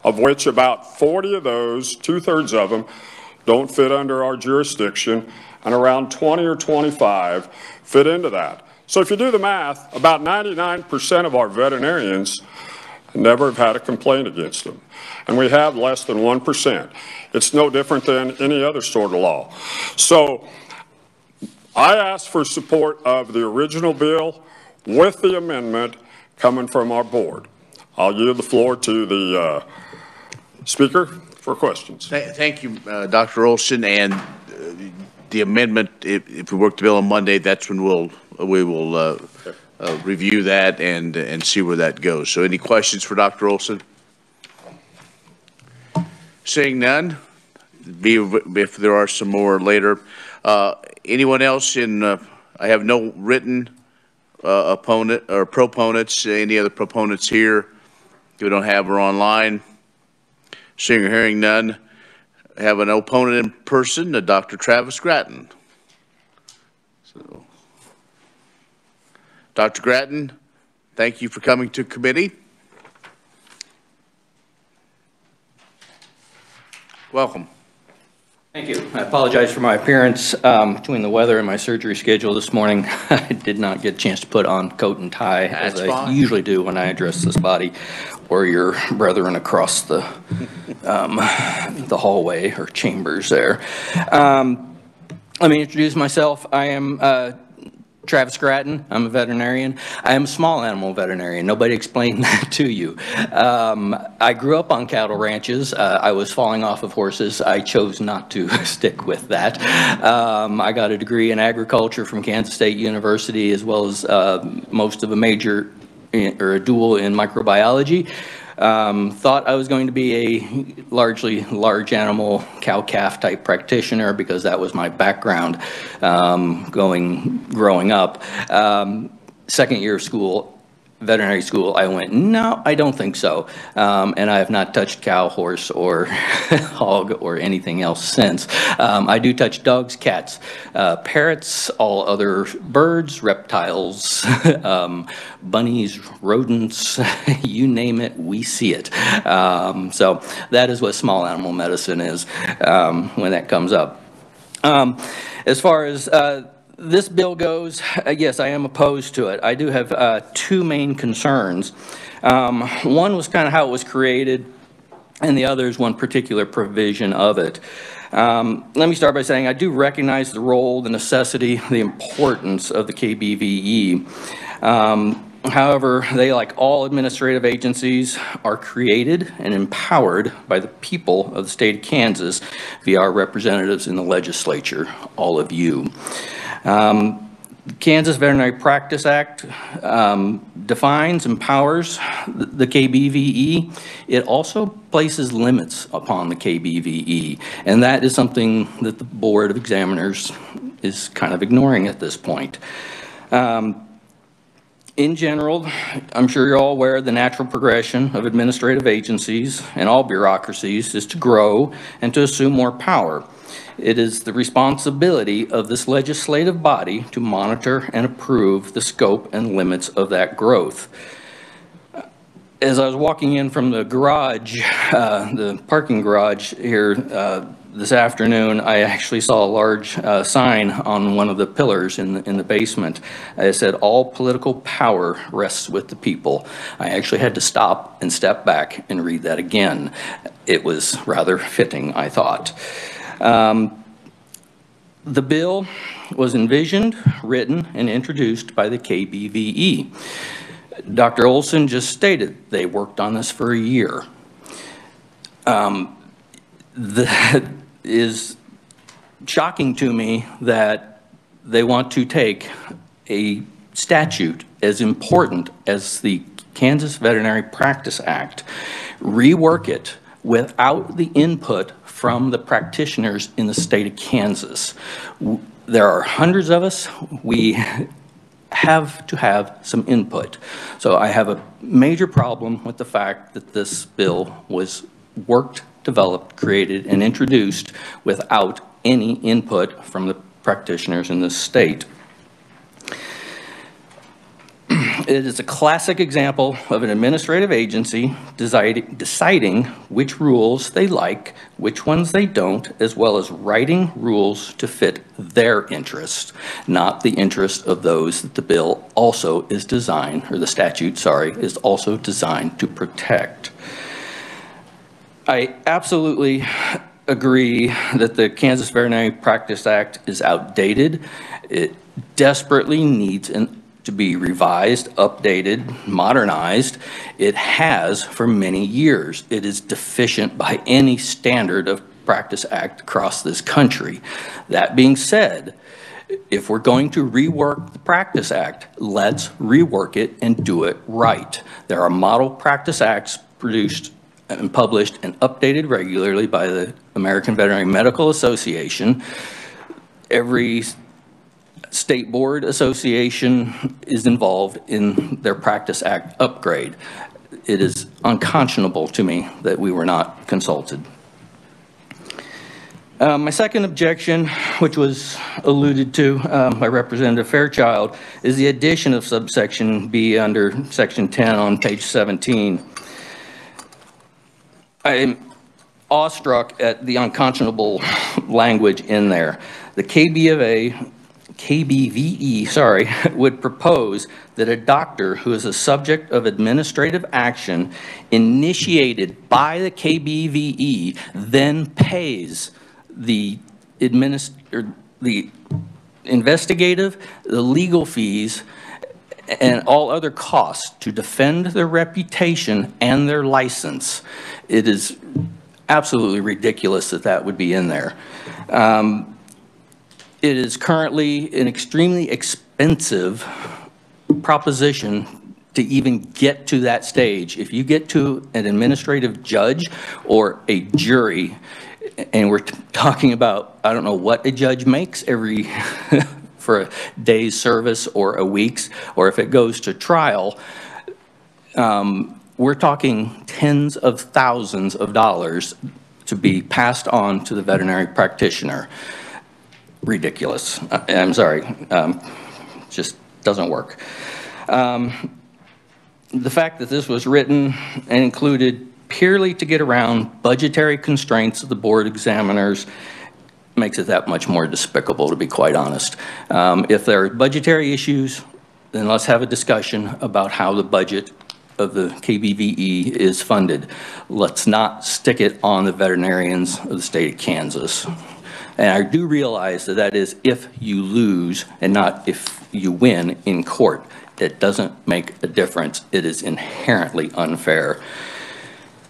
of which about 40 of those, 2/3 of them, don't fit under our jurisdiction, and around 20 or 25 fit into that. So if you do the math, about 99% of our veterinarians never have had a complaint against them. And we have less than 1%. It's no different than any other sort of law. So I ask for support of the original bill with the amendment coming from our board. I'll yield the floor to the Speaker for questions.
Thank you, Dr. Olson. And the amendment, if we work the bill on Monday, that's when we will review that and see where that goes. So any questions for Dr. Olson? Seeing none, if there are some more later. Anyone else I have no written opponent or proponents. Any other proponents here? We don't have her online. Seeing or hearing none, I have an opponent in person, Dr. Travis Gratton. So, Dr. Gratton, thank you for coming to committee. Welcome.
Thank you. I apologize for my appearance between the weather and my surgery schedule this morning. I did not get a chance to put on coat and tie as I usually do when I address this body or your brethren across the hallway or chambers there. Let me introduce myself. I am Travis Gratton. I'm a veterinarian. I am a small animal veterinarian. Nobody explained that to you. I grew up on cattle ranches. I was falling off of horses. I chose not to stick with that. I got a degree in agriculture from Kansas State University, as well as most of a major or a dual in microbiology. Thought I was going to be a largely large animal cow-calf type practitioner because that was my background growing up. Second year of school, veterinary school, I went, no, I don't think so. And I have not touched cow, horse, or hog, or anything else since. I do touch dogs, cats, parrots, all other birds, reptiles, bunnies, rodents, you name it, we see it. So that is what small animal medicine is when that comes up. As far as this bill goes, yes, I am opposed to it. I do have two main concerns. One was kind of how it was created, and the other is one particular provision of it. Let me start by saying I do recognize the role, the necessity, the importance of the KBVE. However, they, like all administrative agencies, are created and empowered by the people of the state of Kansas via our representatives in the legislature, all of you. The Kansas Veterinary Practice Act defines, empowers the KBVE. It also places limits upon the KBVE, and that is something that the Board of Examiners is kind of ignoring at this point. In general, I'm sure you're all aware of the natural progression of administrative agencies and all bureaucracies is to grow and to assume more power. It is the responsibility of this legislative body to monitor and approve the scope and limits of that growth. As I was walking in from the garage, the parking garage here this afternoon, I actually saw a large sign on one of the pillars in the basement. It said, "All political power rests with the people." I actually had to stop and step back and read that again. It was rather fitting, I thought. The bill was envisioned, written, and introduced by the KBVE. Dr. Olson just stated they worked on this for a year. That is shocking to me that they want to take a statute as important as the Kansas Veterinary Practice Act, rework it without the input from the practitioners in the state of Kansas. there are hundreds of us. We have to have some input. So I have a major problem with the fact that this bill was worked, developed, created, and introduced without any input from the practitioners in this state. It is a classic example of an administrative agency deciding which rules they like, which ones they don't, as well as writing rules to fit their interests, not the interest of those that the bill also is designed, or the statute, sorry, is also designed to protect. I absolutely agree that the Kansas Veterinary Practice Act is outdated. It desperately needs to be revised, updated, modernized. It has for many years. It is deficient by any standard of Practice Act across this country. That being said, if we're going to rework the Practice Act, let's rework it and do it right. There are model Practice Acts produced and published and updated regularly by the American Veterinary Medical Association. Every state board association is involved in their Practice Act upgrade. It is unconscionable to me that we were not consulted. My second objection, which was alluded to by Representative Fairchild, is the addition of subsection B under section 10 on page 17. I am awestruck at the unconscionable language in there. The KBVE, would propose that a doctor who is a subject of administrative action initiated by the KBVE then pays the investigative, the legal fees, and all other costs to defend their reputation and their license. It is absolutely ridiculous that that would be in there. It is currently an extremely expensive proposition to even get to that stage. If you get to an administrative judge or a jury, and we're talking about, I don't know what a judge makes every for a day's service or a week's, or if it goes to trial, we're talking tens of thousands of dollars to be passed on to the veterinary practitioner. Ridiculous. I'm sorry, just doesn't work. The fact that this was written and included purely to get around budgetary constraints of the board examiners makes it that much more despicable, to be quite honest. If there are budgetary issues, then let's have a discussion about how the budget of the KBVE is funded. Let's not stick it on the veterinarians of the state of Kansas. And I do realize that that is if you lose and not if you win in court. It doesn't make a difference. It is inherently unfair.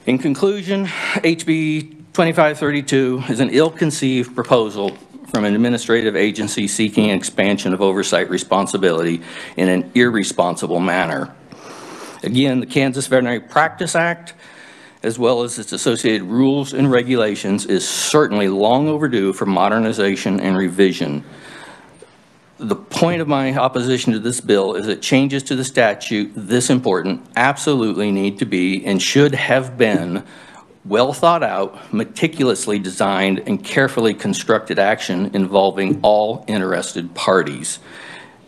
In conclusion, HB 2532 is an ill-conceived proposal from an administrative agency seeking expansion of oversight responsibility in an irresponsible manner. Again, the Kansas Veterinary Practice Act, as well as its associated rules and regulations, is certainly long overdue for modernization and revision. The point of my opposition to this bill is that changes to the statute this important absolutely need to be and should have been well thought out, meticulously designed, and carefully constructed action involving all interested parties.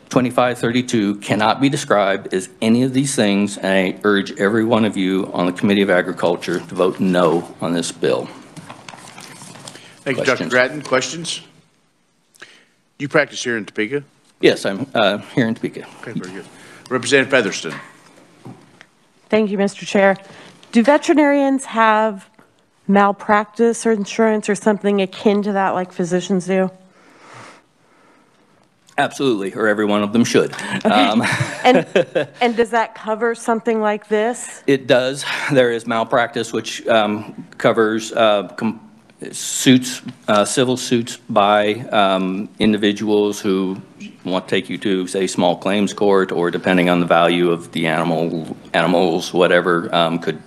2532 cannot be described as any of these things, and I urge every one of you on the Committee of Agriculture to vote no on this bill.
Thank you, Dr. Gratton. Questions? You practice here in Topeka?
Yes, I'm here in Topeka.
Okay, very good. Representative Featherston.
Thank you, Mr. Chair. Do veterinarians have malpractice or insurance or something akin to that like physicians do?
Absolutely, or every one of them should.
Okay. And does that cover something like this?
It does. There is malpractice, which covers suits, civil suits by individuals who want to take you to, say, small claims court, or depending on the value of the animals, whatever, could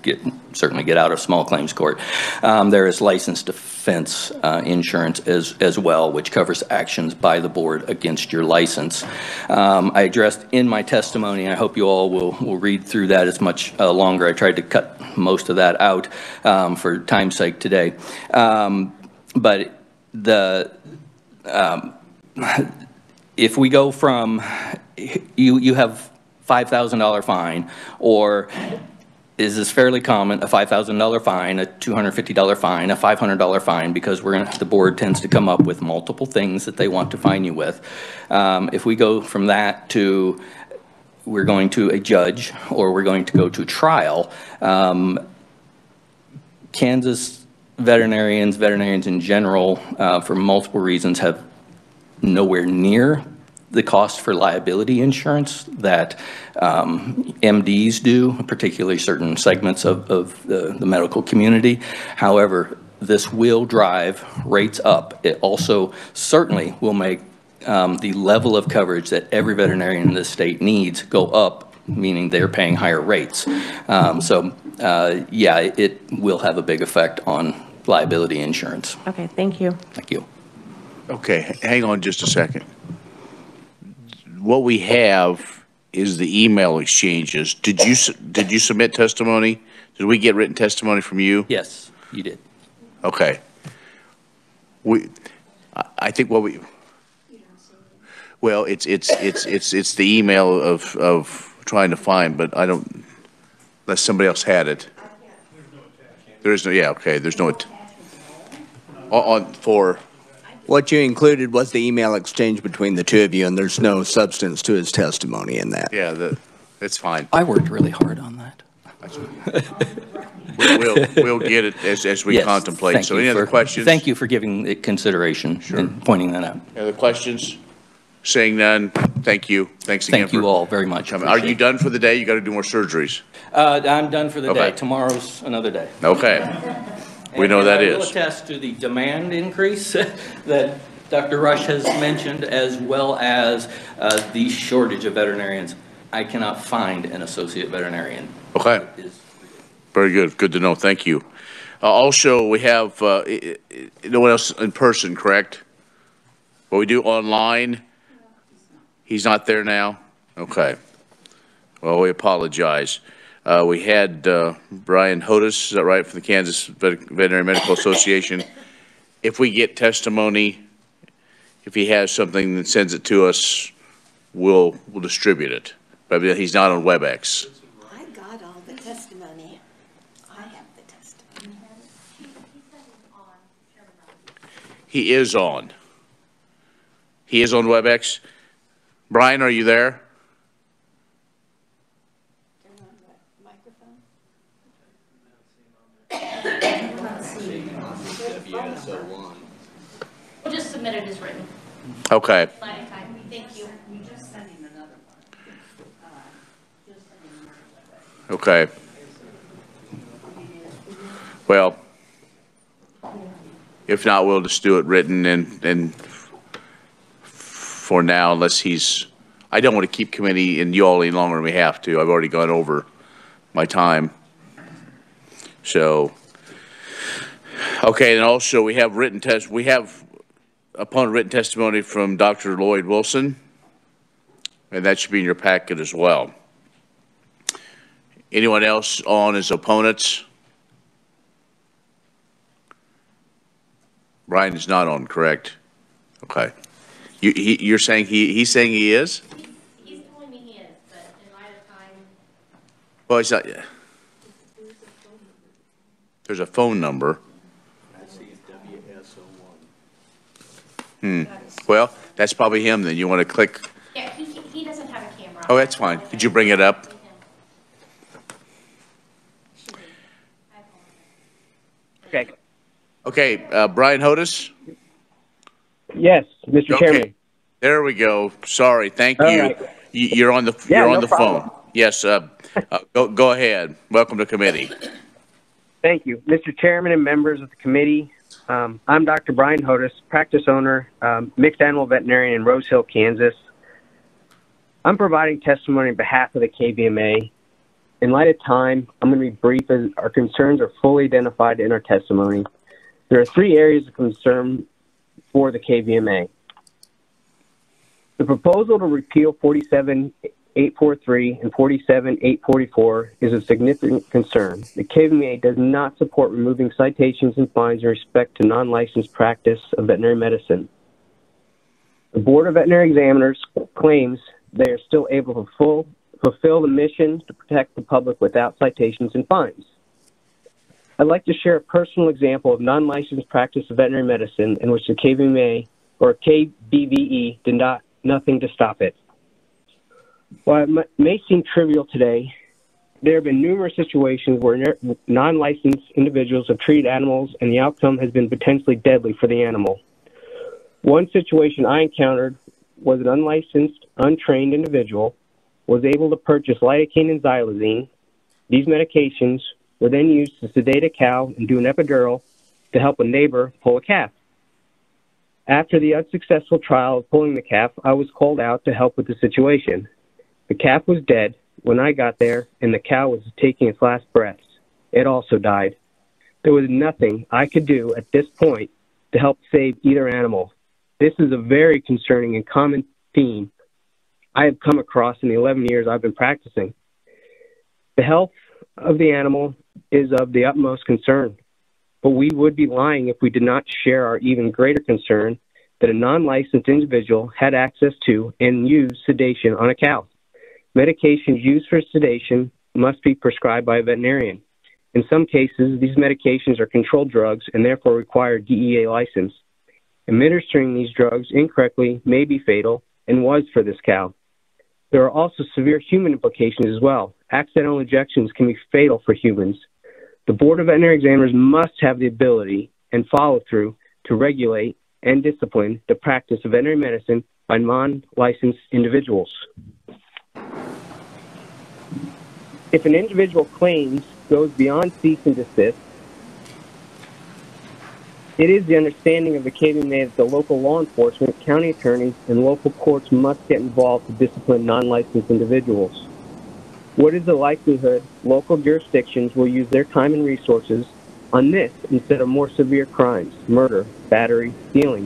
certainly get out of small claims court. There is licensed defense insurance as well, which covers actions by the board against your license. I addressed in my testimony, I hope you all will read through that as much longer. I tried to cut most of that out for time's sake today. But if we go from, you have $5,000 fine, or is this fairly common, a $5,000 fine, a $250 fine, a $500 fine, because the board tends to come up with multiple things that they want to fine you with. If we go from that to we're going to a judge, or we're going to go to trial, Kansas veterinarians in general, for multiple reasons, have nowhere near the cost for liability insurance that MDs do, particularly certain segments of the medical community. However, this will drive rates up. It also certainly will make the level of coverage that every veterinarian in this state needs go up, meaning they're paying higher rates. Yeah, it will have a big effect on liability insurance.
Okay, thank you.
Thank you.
Okay, hang on just a second. What we have is the email exchanges. Did you submit testimony? Did we get written testimony from you?
Yes, you did.
Okay. I think what we, well, it's the email of trying to find, but I don't, unless somebody else had it. There is no, yeah, okay, there's no, for.
What you included was the email exchange between the two of you, and there's no substance to his testimony in that.
Yeah, that's fine.
I worked really hard on that.
We'll get it as we contemplate. So any other questions?
Thank you for giving it consideration and pointing that out.
Any other questions? Seeing none, thank you. Thanks again.
Thank you all very much.
Are you done for the day? You got to do more surgeries.
I'm done for the day. Tomorrow's another day.
Okay. We know that is.
I will attest to the demand increase that Dr. Rush has mentioned, as well as the shortage of veterinarians. I cannot find an associate veterinarian.
Okay. Very good. Good to know. Thank you. Also, we have no one else in person, correct? What we do online, he's not there now? Okay. Well, we apologize. We had Brian Hodes, is that right, from the Kansas Veterinary Medical Association. If we get testimony, if he has something that sends it to us, we'll distribute it. But he's not on WebEx.
I got all the testimony. I have the testimony.
He is on. He is on WebEx. Brian, are you there?
We'll just submit it as written.
Okay.
Thank you.
Okay. Well, if not, we'll just do it written and for now, unless he's, I don't want to keep committee and you all any longer than we have to. I've already gone over my time. So, okay, and also we have upon written testimony from Dr. Lloyd Wilson, and that should be in your packet as well. Anyone else on as opponents? Brian is not on, correct? Okay. You're saying he's saying he is?
He's telling me he is, but in light of time.
Well, it's not. There's a phone number. Well, that's probably him then. You want to click?
Yeah, he doesn't have a camera.
Oh, that's fine. Could you bring it up?
Okay.
Okay, Brian Hodes?
Yes, Mr. Chairman.
There we go. Sorry. Thank you.
Right.
You're on the
Yeah,
you're on
no
the
problem.
phone. Yes, go ahead. Welcome to committee.
Thank you. Mr. Chairman and members of the committee, I'm Dr. Brian Hodis, practice owner, mixed animal veterinarian in Rose Hill, Kansas. I'm providing testimony on behalf of the KVMA. In light of time, I'm going to be brief as our concerns are fully identified in our testimony. There are 3 areas of concern for the KVMA. The proposal to repeal 47843 and 47844 is a significant concern. The KVMA does not support removing citations and fines in respect to non-licensed practice of veterinary medicine. The Board of Veterinary Examiners claims they are still able to fulfill the mission to protect the public without citations and fines. I'd like to share a personal example of non-licensed practice of veterinary medicine in which the KVMA or KBVE did nothing to stop it. While it may seem trivial today, there have been numerous situations where non-licensed individuals have treated animals and the outcome has been potentially deadly for the animal. One situation I encountered was an unlicensed, untrained individual was able to purchase lidocaine and xylazine. These medications were then used to sedate a cow and do an epidural to help a neighbor pull a calf. After the unsuccessful trial of pulling the calf, I was called out to help with the situation. The calf was dead when I got there, and the cow was taking its last breaths. It also died. There was nothing I could do at this point to help save either animal. This is a very concerning and common theme I have come across in the 11 years I've been practicing. The health of the animal is of the utmost concern, but we would be lying if we did not share our even greater concern that a non-licensed individual had access to and used sedation on a cow. Medications used for sedation must be prescribed by a veterinarian. In some cases, these medications are controlled drugs and therefore require DEA license. Administering these drugs incorrectly may be fatal and was for this cow. There are also severe human implications as well. Accidental injections can be fatal for humans. The Board of Veterinary Examiners must have the ability and follow through to regulate and discipline the practice of veterinary medicine by non-licensed individuals. If an individual claims goes beyond cease and desist, it is the understanding of the KVMA that the local law enforcement, county attorneys, and local courts must get involved to discipline non-licensed individuals. What is the likelihood local jurisdictions will use their time and resources on this instead of more severe crimes, murder, battery, stealing?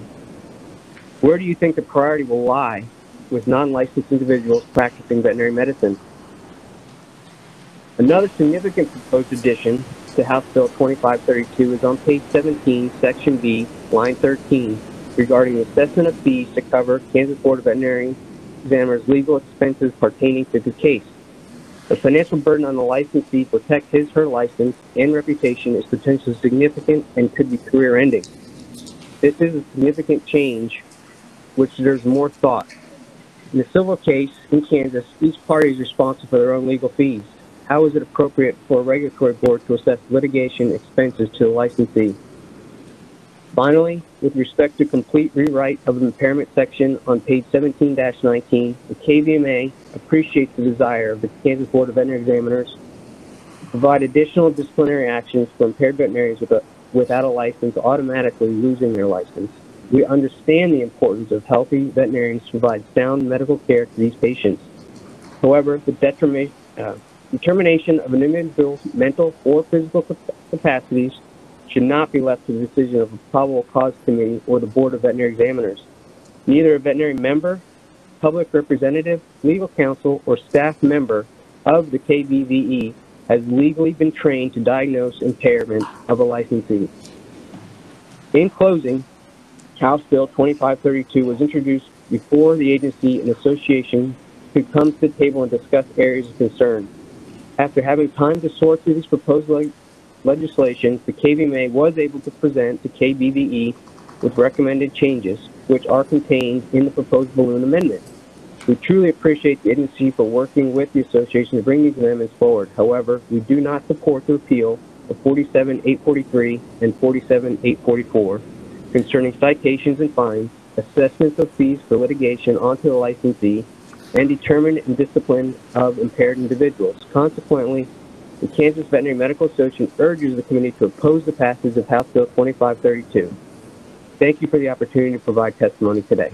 Where do you think the priority will lie with non-licensed individuals practicing veterinary medicine? Another significant proposed addition to House Bill 2532 is on page 17, Section B, line 13, regarding the assessment of fees to cover Kansas Board of Veterinary Examiners' legal expenses pertaining to the case. The financial burden on the licensee to protect his/her license and reputation is potentially significant and could be career-ending. This is a significant change, which there's more thought. In a civil case in Kansas, each party is responsible for their own legal fees. How is it appropriate for a regulatory board to assess litigation expenses to the licensee? Finally, with respect to complete rewrite of the impairment section on page 17-19, the KVMA appreciates the desire of the Kansas Board of Veterinary Examiners to provide additional disciplinary actions for impaired veterinarians without a license automatically losing their license. We understand the importance of healthy veterinarians to provide sound medical care to these patients. However, the determination of an individual's mental or physical capacities should not be left to the decision of a probable cause committee or the Board of Veterinary Examiners. Neither a veterinary member, public representative, legal counsel, or staff member of the KBVE has legally been trained to diagnose impairment of a licensee. In closing, House Bill 2532 was introduced before the agency and association could come to the table and discuss areas of concern. After having time to sort through these proposed legislation, the KVMA was able to present the KBVE with recommended changes, which are contained in the proposed balloon amendment. We truly appreciate the agency for working with the association to bring these amendments forward. However, we do not support the repeal of 47843 and 47844 concerning citations and fines, assessments of fees for litigation onto the licensee, and determine and discipline of impaired individuals. Consequently, The Kansas Veterinary Medical Association urges the committee to oppose the passage of House Bill 2532. Thank you for the opportunity to provide testimony today.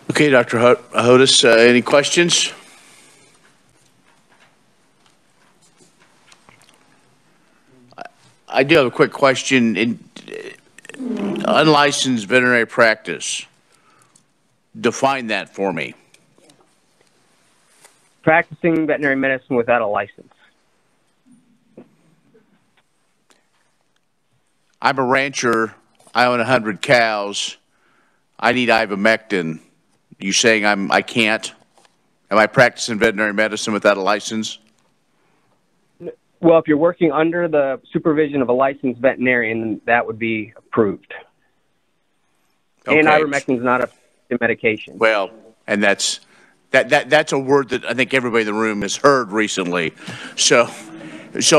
Okay, Dr. Hodis, any questions? I do have a quick question. In unlicensed veterinary practice, define that for me.
Practicing veterinary medicine without a license.
I'm a rancher. I own 100 cows. I need ivermectin. You saying I can't? Am I practicing veterinary medicine without a license?
Well, if you're working under the supervision of a licensed veterinarian, that would be approved. Okay. And ivermectin is not a medication.
Well, and that's a word that I think everybody in the room has heard recently. So if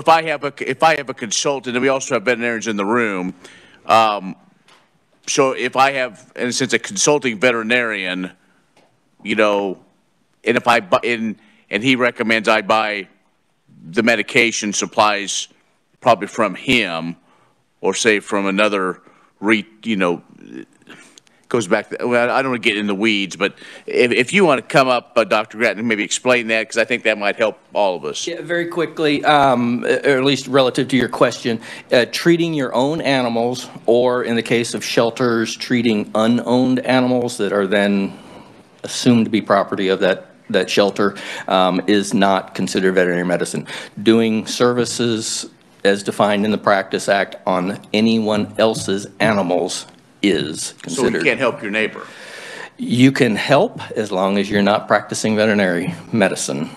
I have a consultant, and we also have veterinarians in the room, so if I have, in a sense, a consulting veterinarian, you know, and if I buy and he recommends I buy the medication supplies probably from him, or say from another, goes back to, well, I don't want to get in the weeds, but if you want to come up, Dr. Gratton, and maybe explain that, because I think that might help all of us.
Yeah, very quickly, or at least relative to your question, treating your own animals, or in the case of shelters, treating unowned animals that are then assumed to be property of that shelter, is not considered veterinary medicine. Doing services as defined in the Practice Act on anyone else's animals is considered.
So you can't help your neighbor?
You can help as long as you're not practicing veterinary medicine.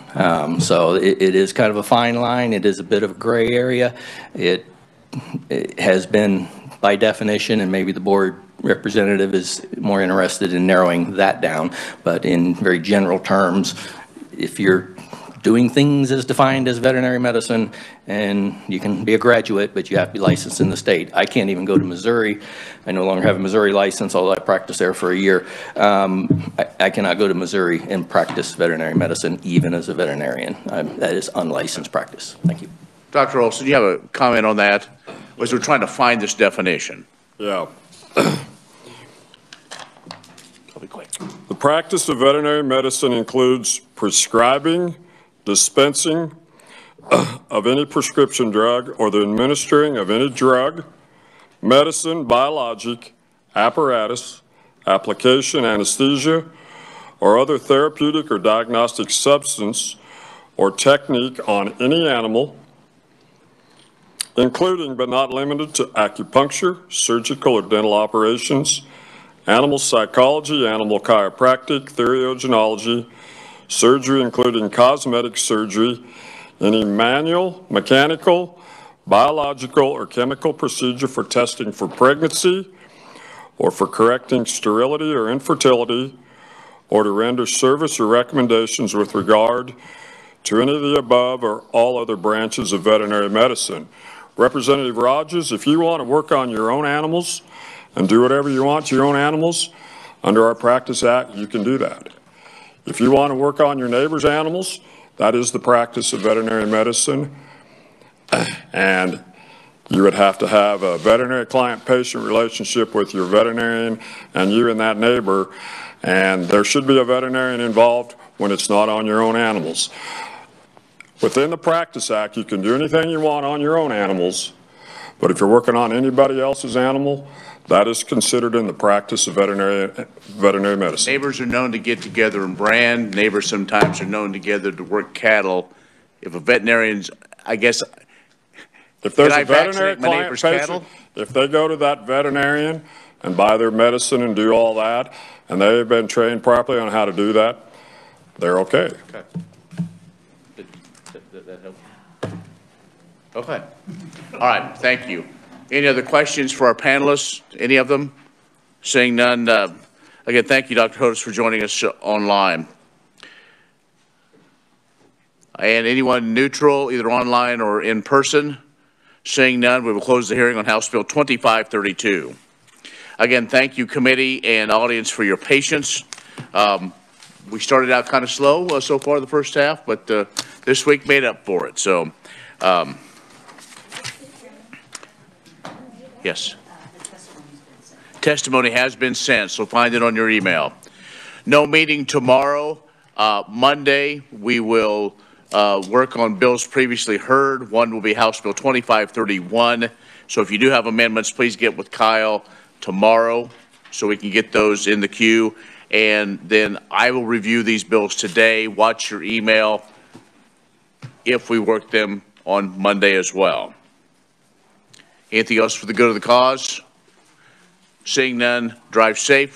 So it is kind of a fine line. It is a bit of a gray area. It has been, by definition, and maybe the board representative is more interested in narrowing that down, but in very general terms, if you're doing things as defined as veterinary medicine, and you can be a graduate, but you have to be licensed in the state. I can't even go to Missouri. I no longer have a Missouri license, although I practiced there for a year. I cannot go to Missouri and practice veterinary medicine, even as a veterinarian. That is unlicensed practice. Thank you.
Dr. Olson, do you have a comment on that? As we're trying to find this definition.
Yeah.
I'll be quick.
The practice of veterinary medicine includes prescribing, dispensing of any prescription drug, or the administering of any drug, medicine, biologic, apparatus, application, anesthesia, or other therapeutic or diagnostic substance or technique on any animal, including but not limited to acupuncture, surgical or dental operations, animal psychology, animal chiropractic, theriogenology, surgery including cosmetic surgery, any manual, mechanical, biological, or chemical procedure for testing for pregnancy or for correcting sterility or infertility, or to render service or recommendations with regard to any of the above or all other branches of veterinary medicine. Representative Rogers, if you want to work on your own animals and do whatever you want to your own animals, under our Practice Act, you can do that. If you want to work on your neighbor's animals, that is the practice of veterinary medicine. And you would have to have a veterinary client-patient relationship with your veterinarian and you and that neighbor. And there should be a veterinarian involved when it's not on your own animals. Within the Practice Act, you can do anything you want on your own animals, but if you're working on anybody else's animal, that is considered in the practice of veterinary medicine.
Neighbors are known to get together and brand. Neighbors sometimes are known together to work cattle. If a veterinarian's, I guess,
if there's a veterinary client patient, if they go to that veterinarian and buy their medicine and do all that, and they've been trained properly on how to do that, they're okay.
Okay. That help? Okay. All right. Thank you. Any other questions for our panelists? Any of them? Seeing none. Again, thank you, Dr. Hodis, for joining us online. And anyone neutral, either online or in person? Seeing none, we will close the hearing on House Bill 2532. Again, thank you, committee and audience, for your patience. we started out kind of slow so far the first half, but this week made up for it. So, yes. Testimony has been sent, so find it on your email. No meeting tomorrow. Monday, we will work on bills previously heard. One will be House Bill 2531. So if you do have amendments, please get with Kyle tomorrow so we can get those in the queue. And then I will review these bills today. Watch your email if we work them on Monday as well. Anything else for the good of the cause? Seeing none, drive safe.